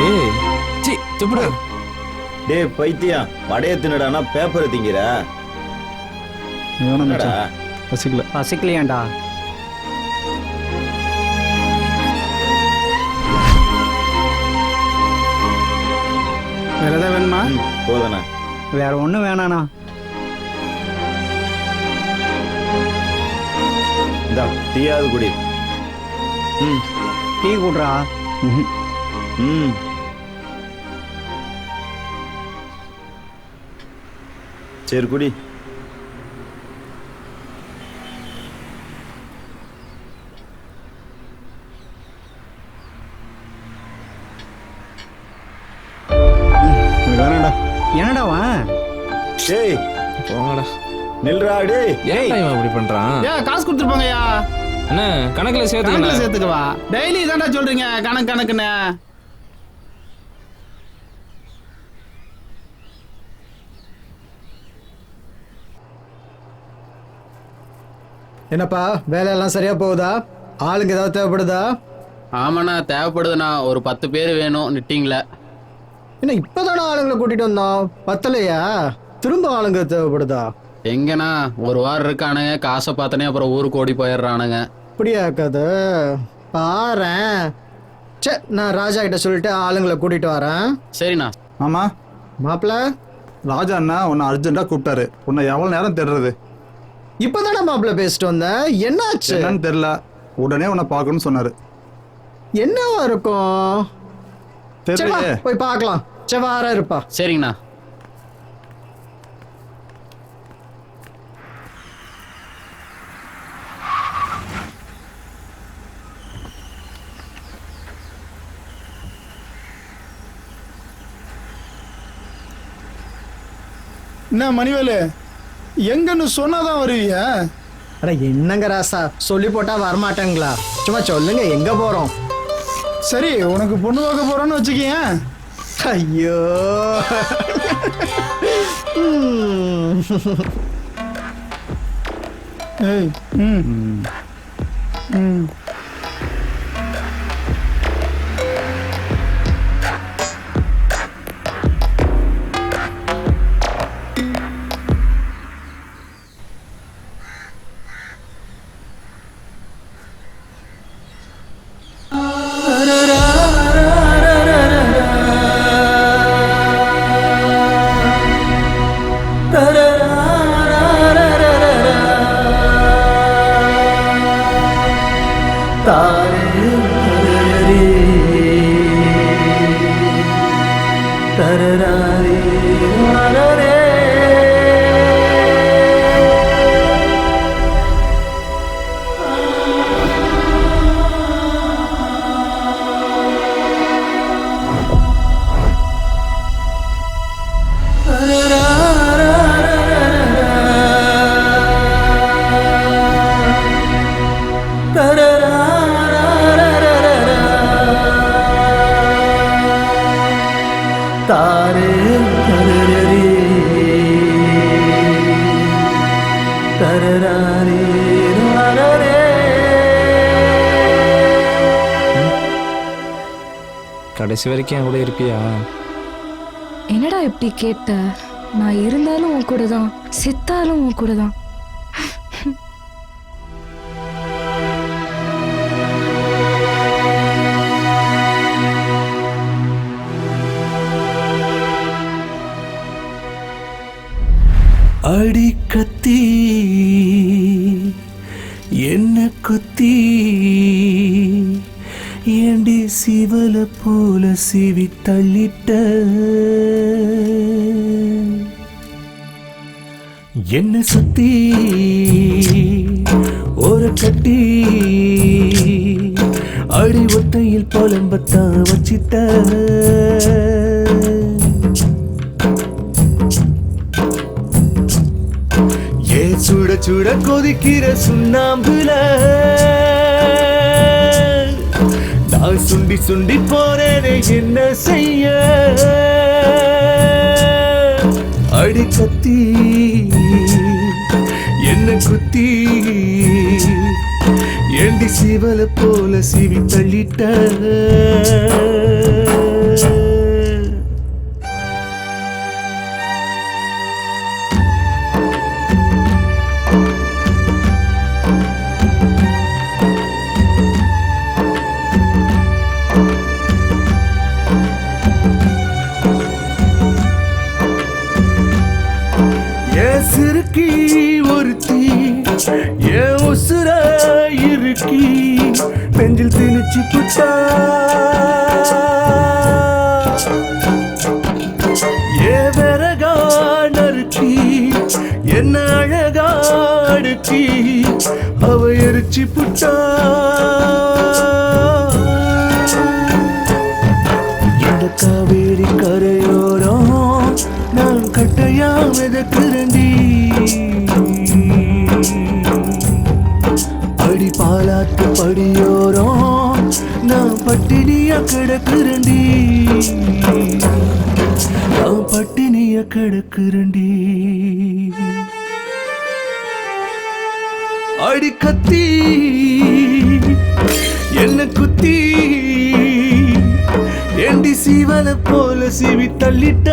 ஏய் சி துப்புடா. டேய் பைத்தியம், வடைய தின்னடானா பேப்பர் திங்கிற. வேணாம் மச்சான், பசிக்கல. பசிக்கலையாண்டா? வேற ஏதாவது வேணுமா? போதண்ணா. வேற ஒண்ணும் வேணாண்ணா. இந்தா டீயாவது குடி. டீ குடுறா. ம் சரி குடி. வேணாடா. என்னடா வா? டேய் போங்கடா. நில்றா டேய். ஏன் இவன் இப்படி பண்றான்? காசு கொடுத்துருப்பாங்கய்யா. என்ன கணக்குல சேர்த்துக்கணும்? சேர்த்துக்கவா? டெய்லி தான்டா சொல்றீங்க கணக்குன்னு. என்னப்பா வேலையெல்லாம் சரியா போகுதா? ஆளுங்க ஏதாவது தேவைப்படுதா? ஆமாண்ணா தேவைப்படுதுண்ணா. ஒரு 10 பேர் வேணும் நிட்டிங்ல. என்ன இப்பதானே ஆளுங்களை கூட்டிட்டு வந்தோம், பத்தலையா? திரும்ப ஆளுங்க தேவைப்படுதா? எங்கண்ணா ஒரு வாரம் இருக்கானுங்க, காசை பார்த்தனே அப்புறம் ஊருக்கு ஓடி போயிடுறானுங்க. அப்படியா கதை? பாரேன். சரி நான் ராஜா கிட்ட சொல்லிட்டு ஆளுங்களை கூட்டிட்டு வரேன். சரிண்ணா. ஆமா மாப்பிள்ள, ராஜா அண்ணா உன்னை அர்ஜென்ட்டா கூப்பிட்டாரு. உன்னை எவ்வளவு நேரம் தேடுறது? இப்பதானே மாப்பிள்ள பேசிட்டு வந்தேன். என்னாச்சு? என்னன்னு தெரியல, உடனே உன்னை பார்க்கணும்னு சொன்னாரு. என்னவா இருக்கும்? சரி, வா, போய் பார்க்கலாம். செவ்வாரா இருப்பா. சரிங்கண்ணா. என்ன மணிவேலு, எங்கன்னு சொன்னாதான் வருவிய? அட என்னங்க ராசா, சொல்லி போட்டா வரமாட்டேங்களா? சும்மா சொல்லுங்க எங்க போறோம்? சரி, உனக்கு பொண்ணு பார்க்க போறோன்னு வச்சுக்கேன். ஐயோ ஏய், கடைசி வரைக்கும் என் கூட இருப்பியா? என்னடா இப்படி கேட்ட? நான் இருந்தாலும் உன் கூட தான், செத்தாலும் உன் கூட தான். அடி கத்தி என்ன குத்தி ஏண்டி சிவல போல சிவி தள்ளிட்ட என்ன சுத்தி ஒரு கட்டி அடி ஒத்தையில் புலம்பத்தான் வச்சிட்ட ஏன் சுட சுட கொதிக்கிற சுண்ணாம்புல நான் சுண்டி சுண்டி போறேனே என்ன செய்ய அடி கத்தி என்ன குத்தி ஏண்டி சிவல போல சிவி தள்ளிட்ட சிறுக்கி ஒருத்தி ஏன் உசுர இருக்கி பெஞ்சில் திணிச்சு புட்டா ஏ விறகா நறுக்கி என்ன அழகாடுக்கி அவ எரிச்சு புட்டா இந்த காவேரி கரையோரம் நான் கட்டையா மிதக்கிறண்டி அடி பாலாத்து படியோரம் நான் பட்டினியா கிடக்கிறண்டி நான் பட்டினியா கிடக்கிறண்டி அடி கத்தி என்ன குத்தி ஏண்டி சிவல போல சிவி தள்ளிட்ட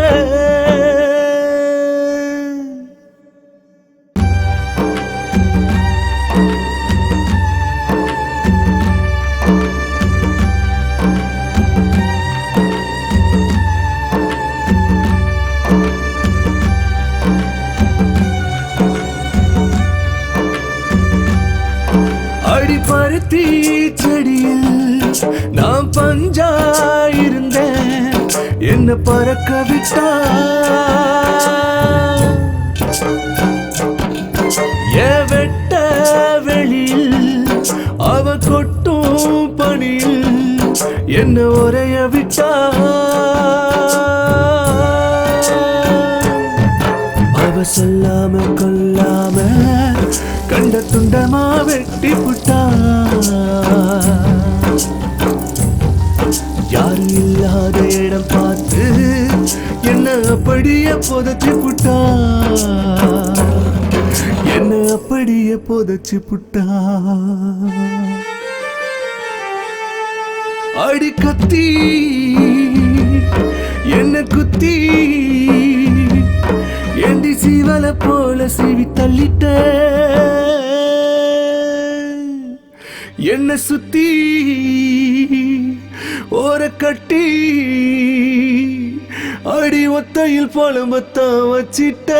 அடி பருத்தி செடியில் நான் பஞ்சா இருந்தேன் என்ன பறக்க விட்டா ஏ வெட்ட வெளியில் அவ கொட்டும் பணியில் என்ன உரைய விட்டா அவ சொல்லாம கொல்லாம கண்ட துண்டமா வெட்டி புட்டா யாரும் இல்லாத இடம் பார்த்து என்ன அப்படியே புதைச்சு புட்டா என்ன அப்படியே புதைச்சு புட்டா அடி கத்தி என்ன குத்தி ஏண்டி சிவல போல சிவி தள்ளிட்ட என்ன சுத்தி ஓர கட்டி அடி ஒத்தையில் புலம்பத்தான் வச்சிட்ட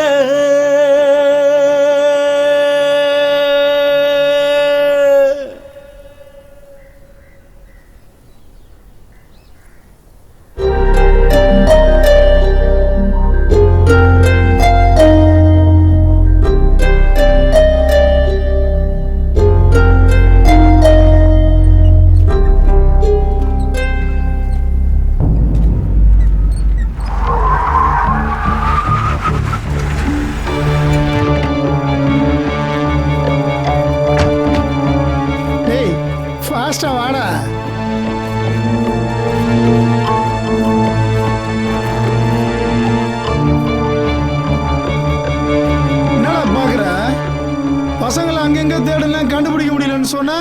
பசங்களை அங்கெங்க தேடலாம் கண்டுபிடிக்க முடியலன்னு சொன்னா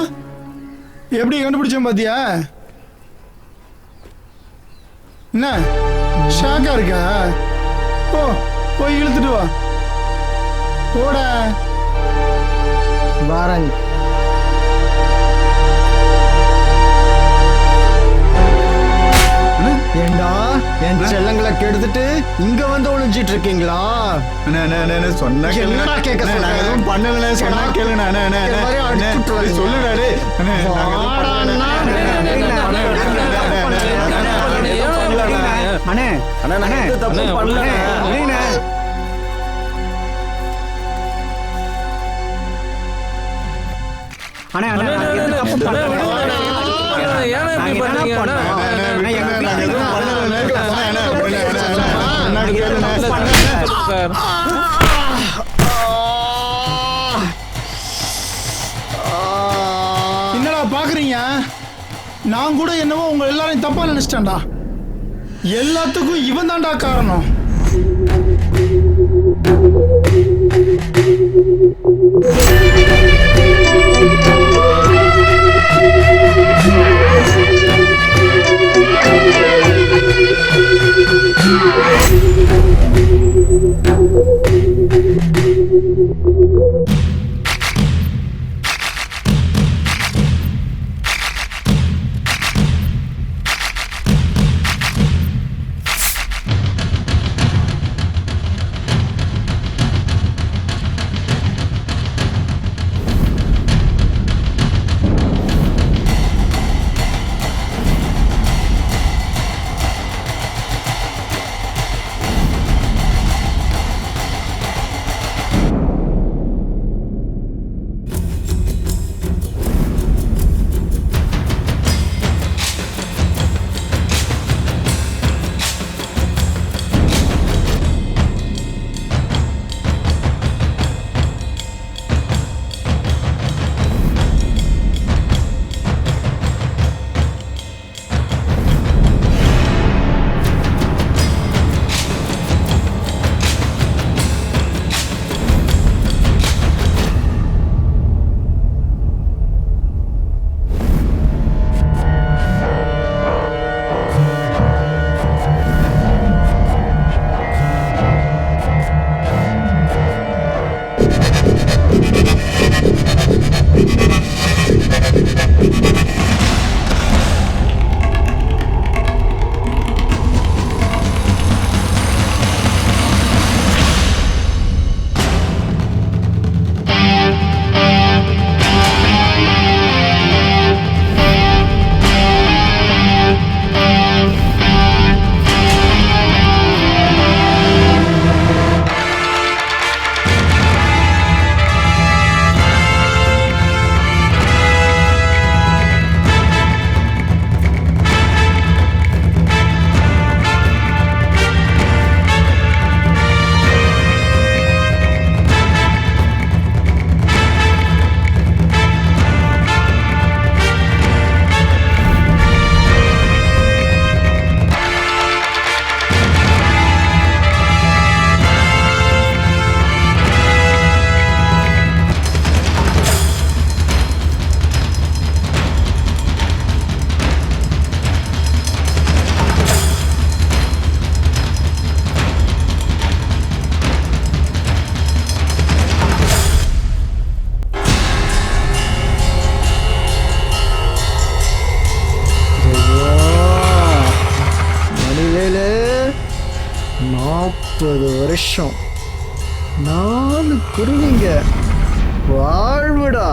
எப்படி கண்டுபிடிச்சேன் பாத்தியா? என்ன ஷாக்கா இருக்கா? போய் இழுத்துட்டு வா. போட வாரங்க. ஏண்டா என் செல்லங்களை கெடுத்துட்டு இங்க வந்து ஒளிஞ்சிட்டு இருக்கீங்களா? சொன்னா என்னடா கேட்க சொல்றேன்? பண்ணல சொன்னா கேளுங்க. சொல்லுடா. அண்ணே அண்ணா நான் எந்த தப்பு பண்ணல அண்ணே அண்ணே நான் எந்த தப்பு பண்ணல. ஏன் இப்படி பண்றீங்க சார்? என்னடா பாக்குறீங்க? நான் கூட என்னவோ உங்க எல்லாரையும் தப்பா நினைச்சிட்டேன்டா. எல்லாத்துக்கும் இவன் தான்டா காரணம். மணிவேலு 40 வருஷம் 4 குருவிங்க வாழ்வுடா.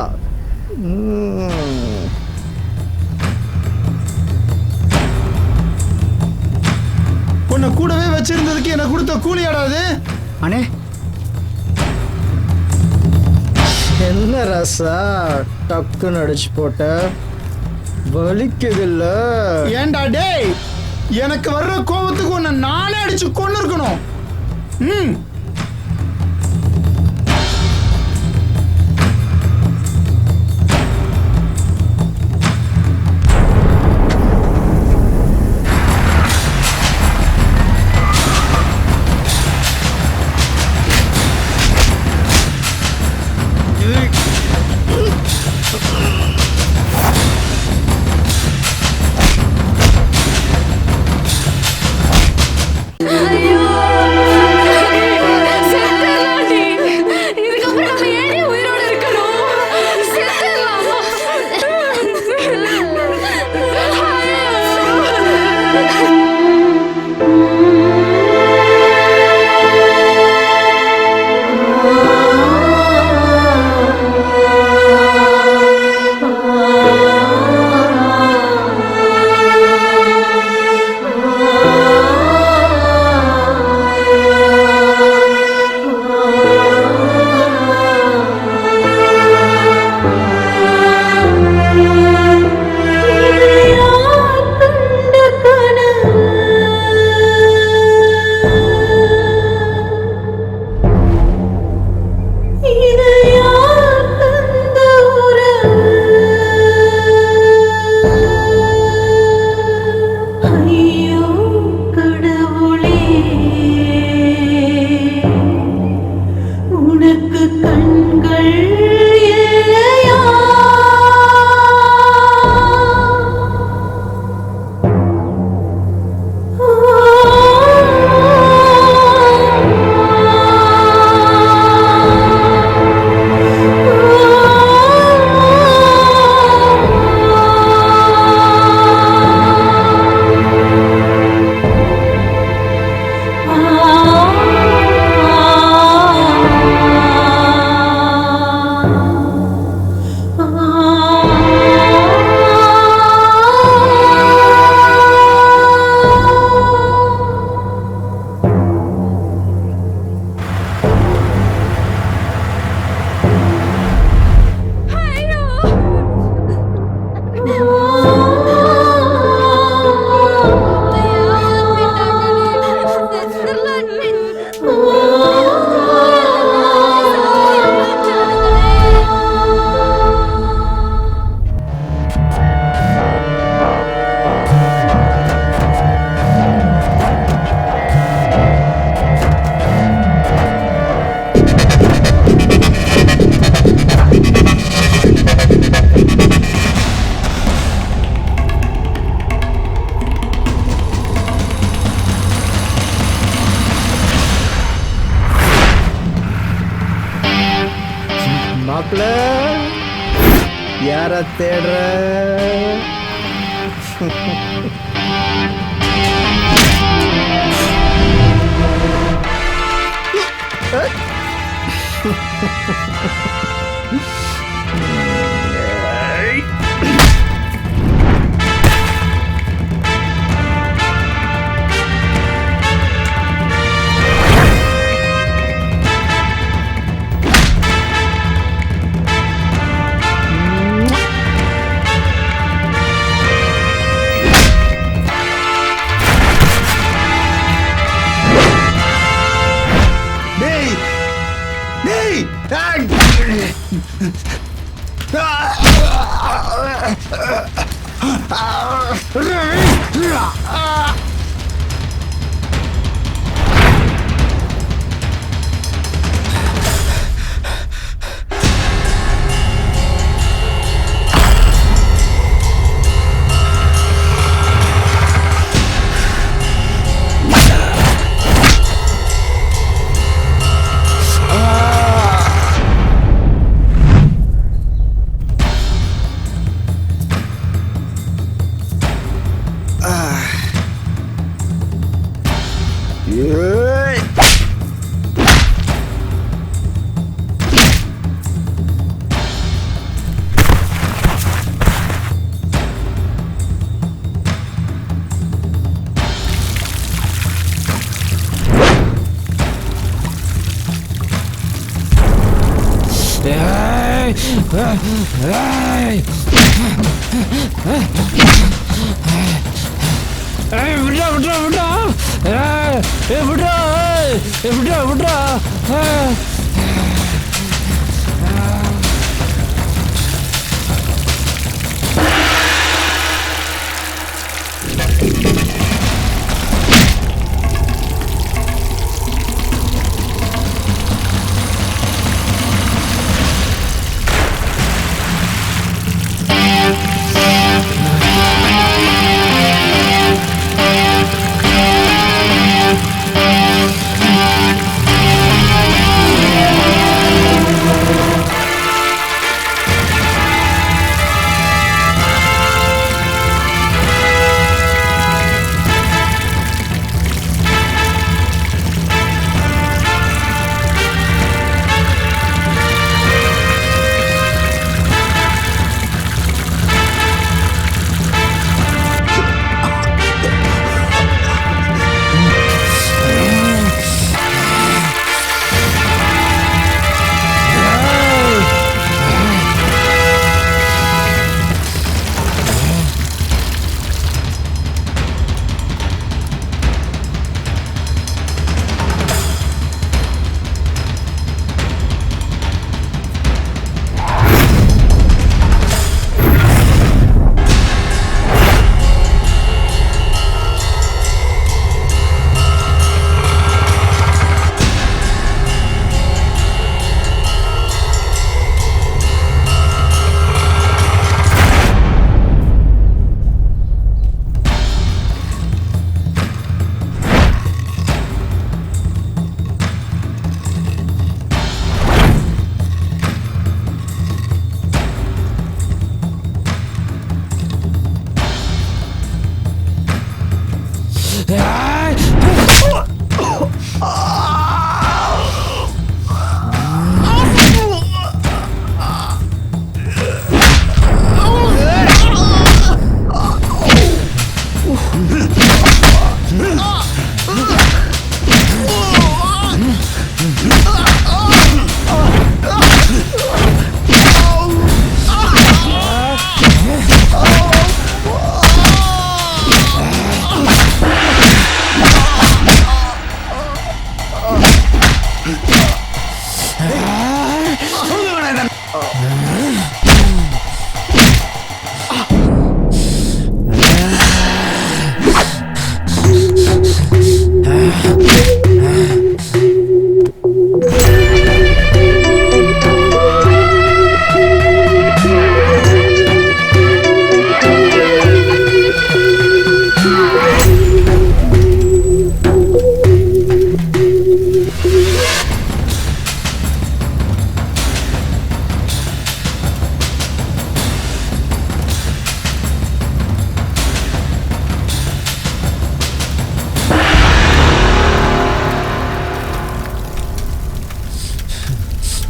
உன்னை கூடவே வச்சிருந்ததுக்கு எனக்கு கொடுத்த கூலியாடாது. அண்ணே என்ன ரசா டக்குன்னு அடிச்சு போட்ட, வலிக்குதில்ல? ஏண்டா டேய், எனக்கு வர்ற கோபத்துக்கு உன்னை நானே அடிச்சு கொண்டு இருக்கணும். ஐயோ மாப்பிள்ள யார தேடுற?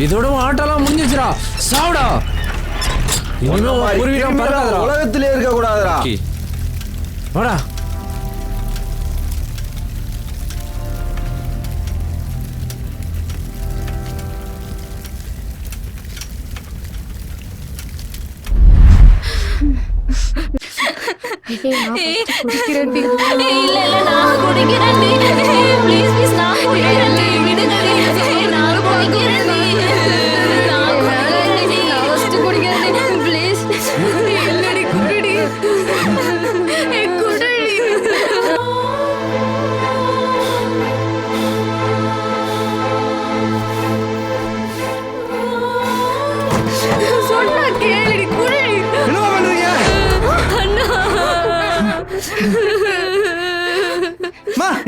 இதோட ஆட்டெல்லாம் முடிஞ்சிச்சுடா. சாவுடா. இனிமே உன் பூர்வீகம் பறக்காதடா. உலகத்திலே இருக்க கூடாதுடா. வாடா.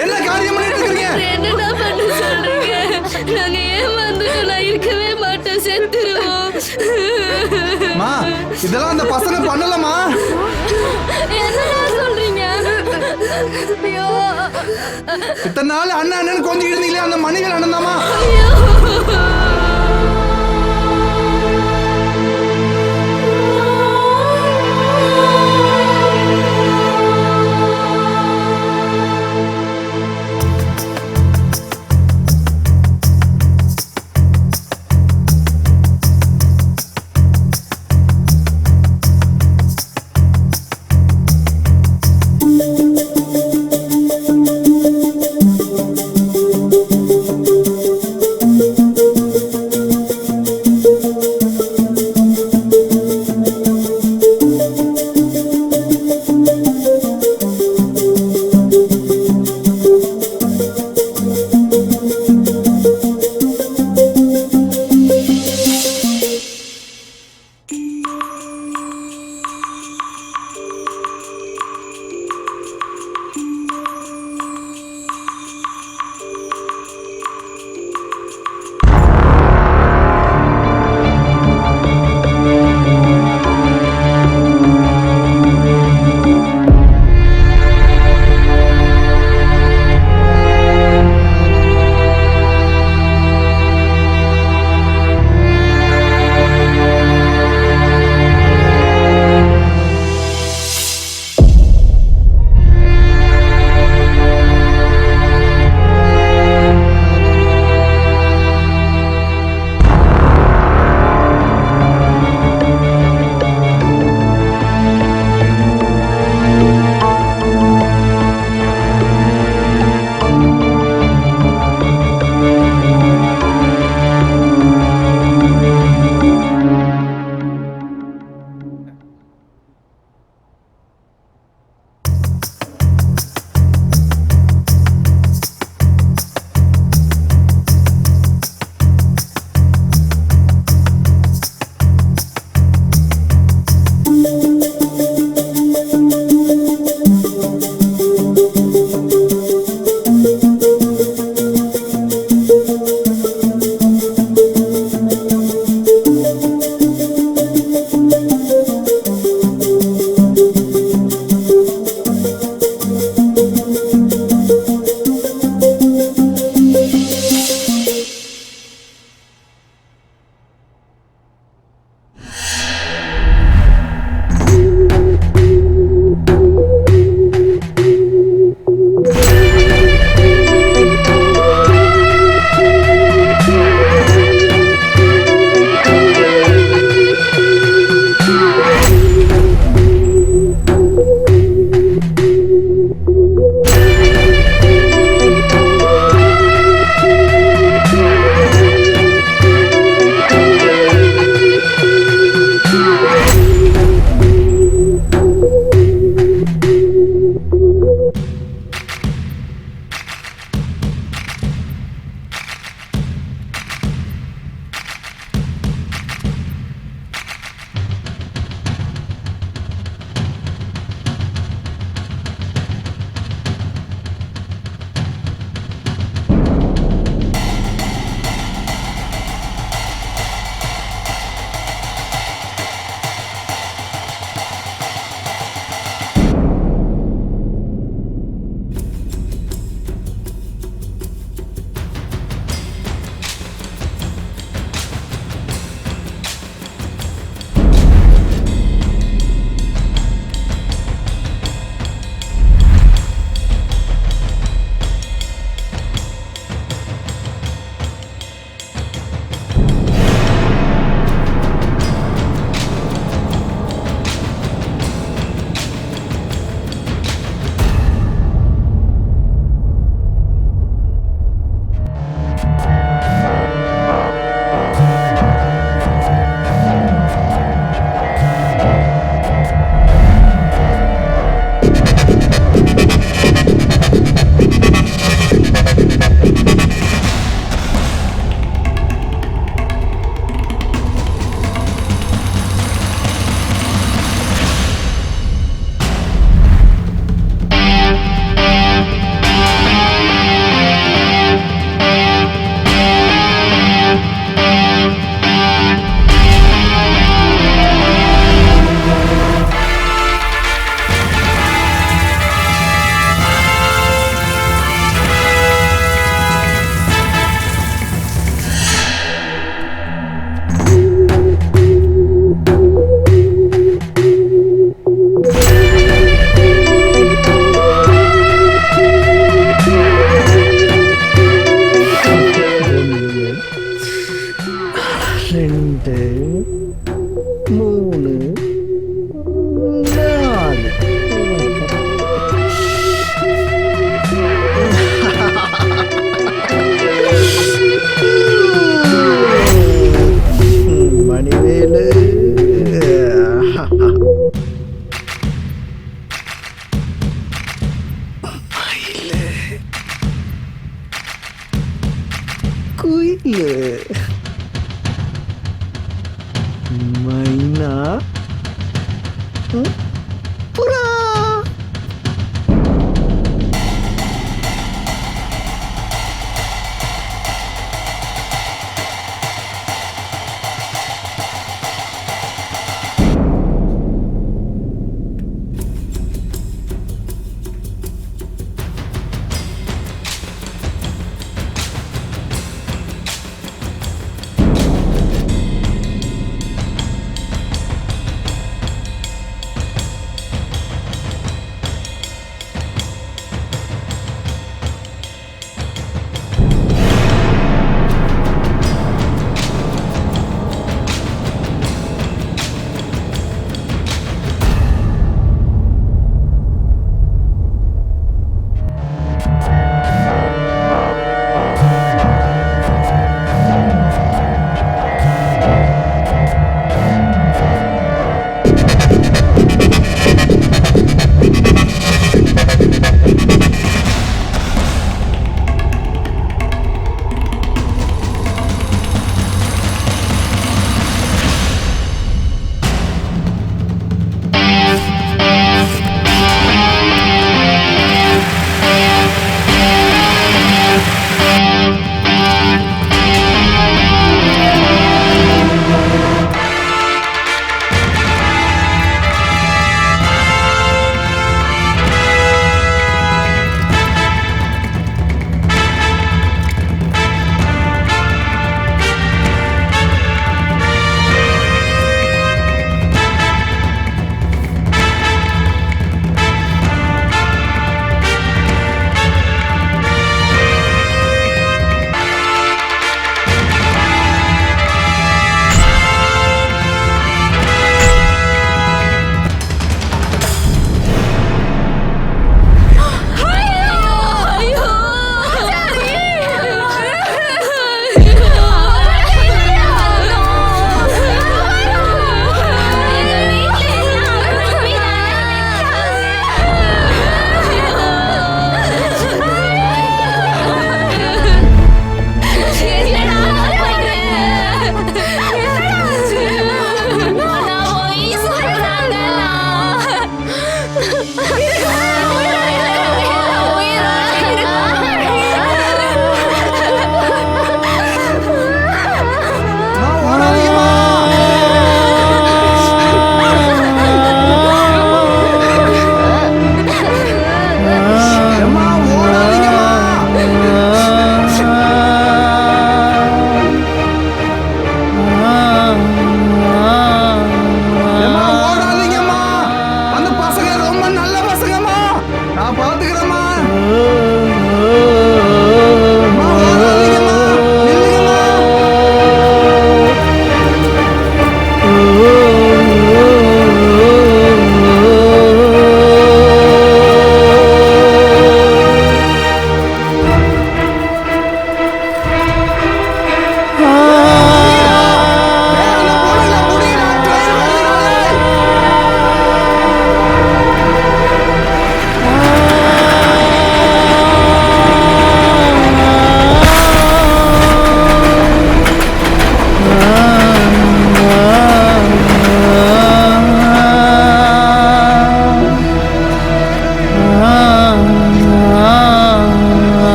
என்ன காரியம் பண்ணிட்டு இருக்கீங்க? என்னடா பண்ண சொல்றீங்க? நாங்க ஏமாந்துட்டோம், இருக்கவே மாட்டோம், செத்துருவோம். மா, இதெல்லாம் அந்த பசங்க பண்ணலமா? என்னடா சொல்றீங்க? ஐயோ, இத்தனை நாள் அண்ணன் அண்ணன் கொஞ்சம் இருந்தீங்களே, அந்த மணிகள் அண்ணன் தாமா? நில்லு. மைனா புறா.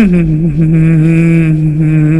Mm-hmm.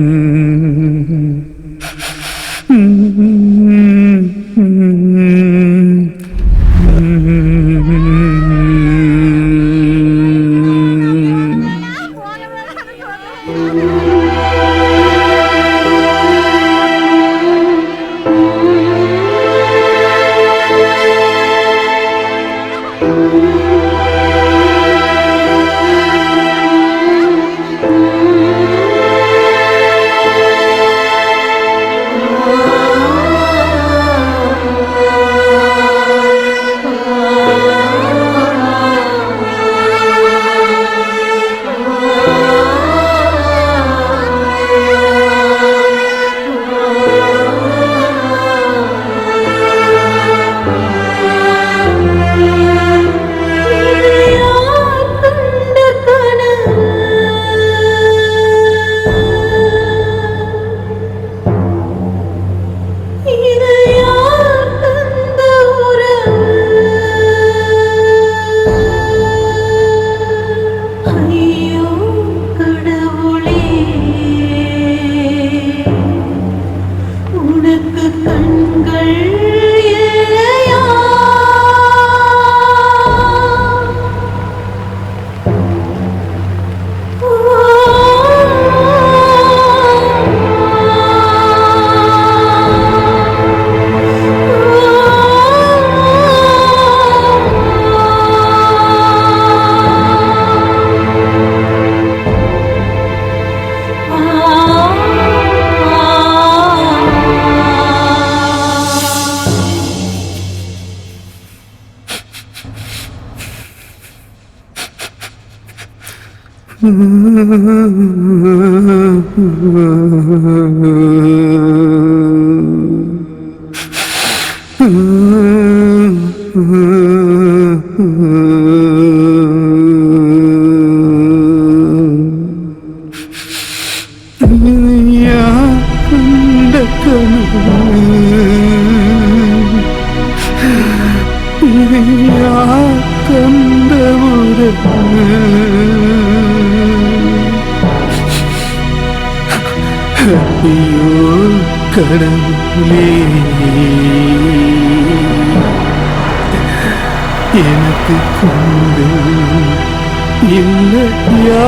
ஐயோ கடவுளே, எனக்கு கொண்டு இல்லையா?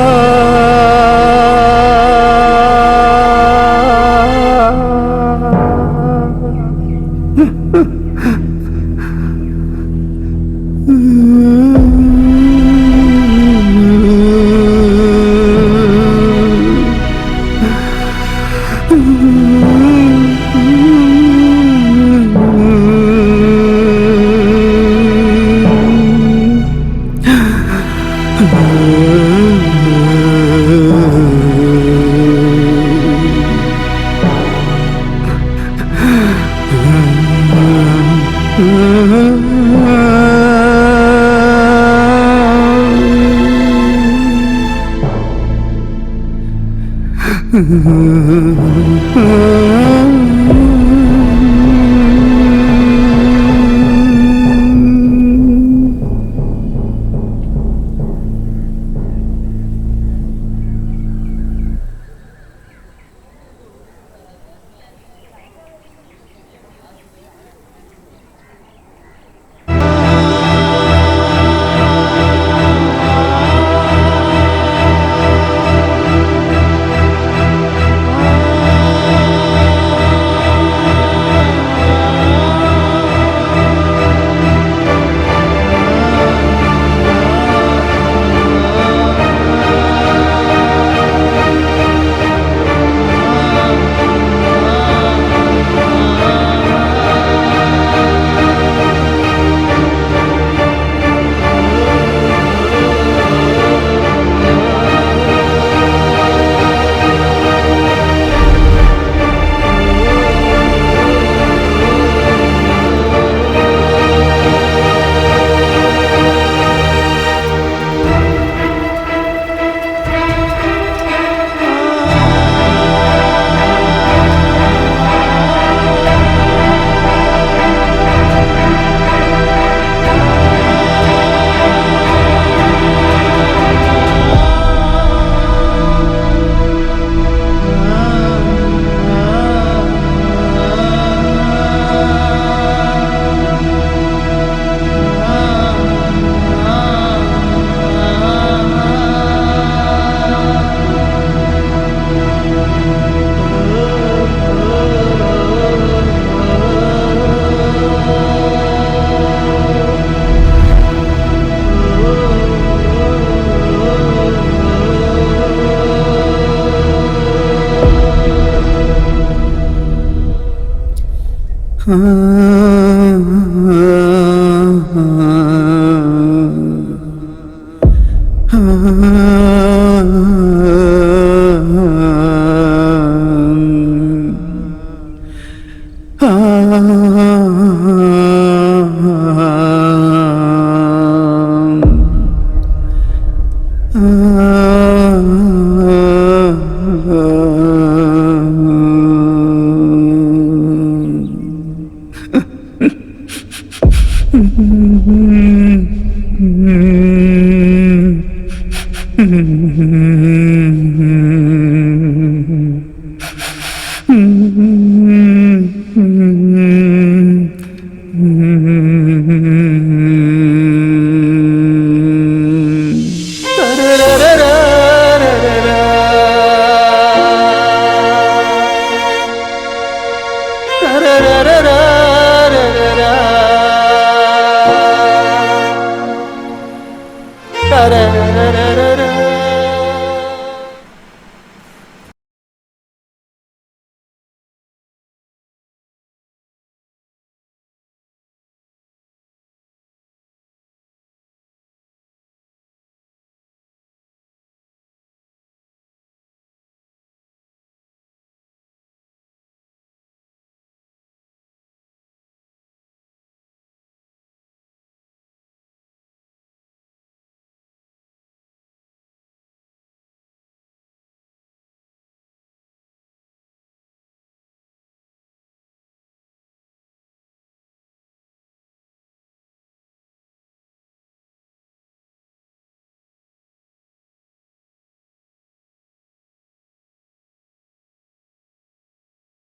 Mm-hmm.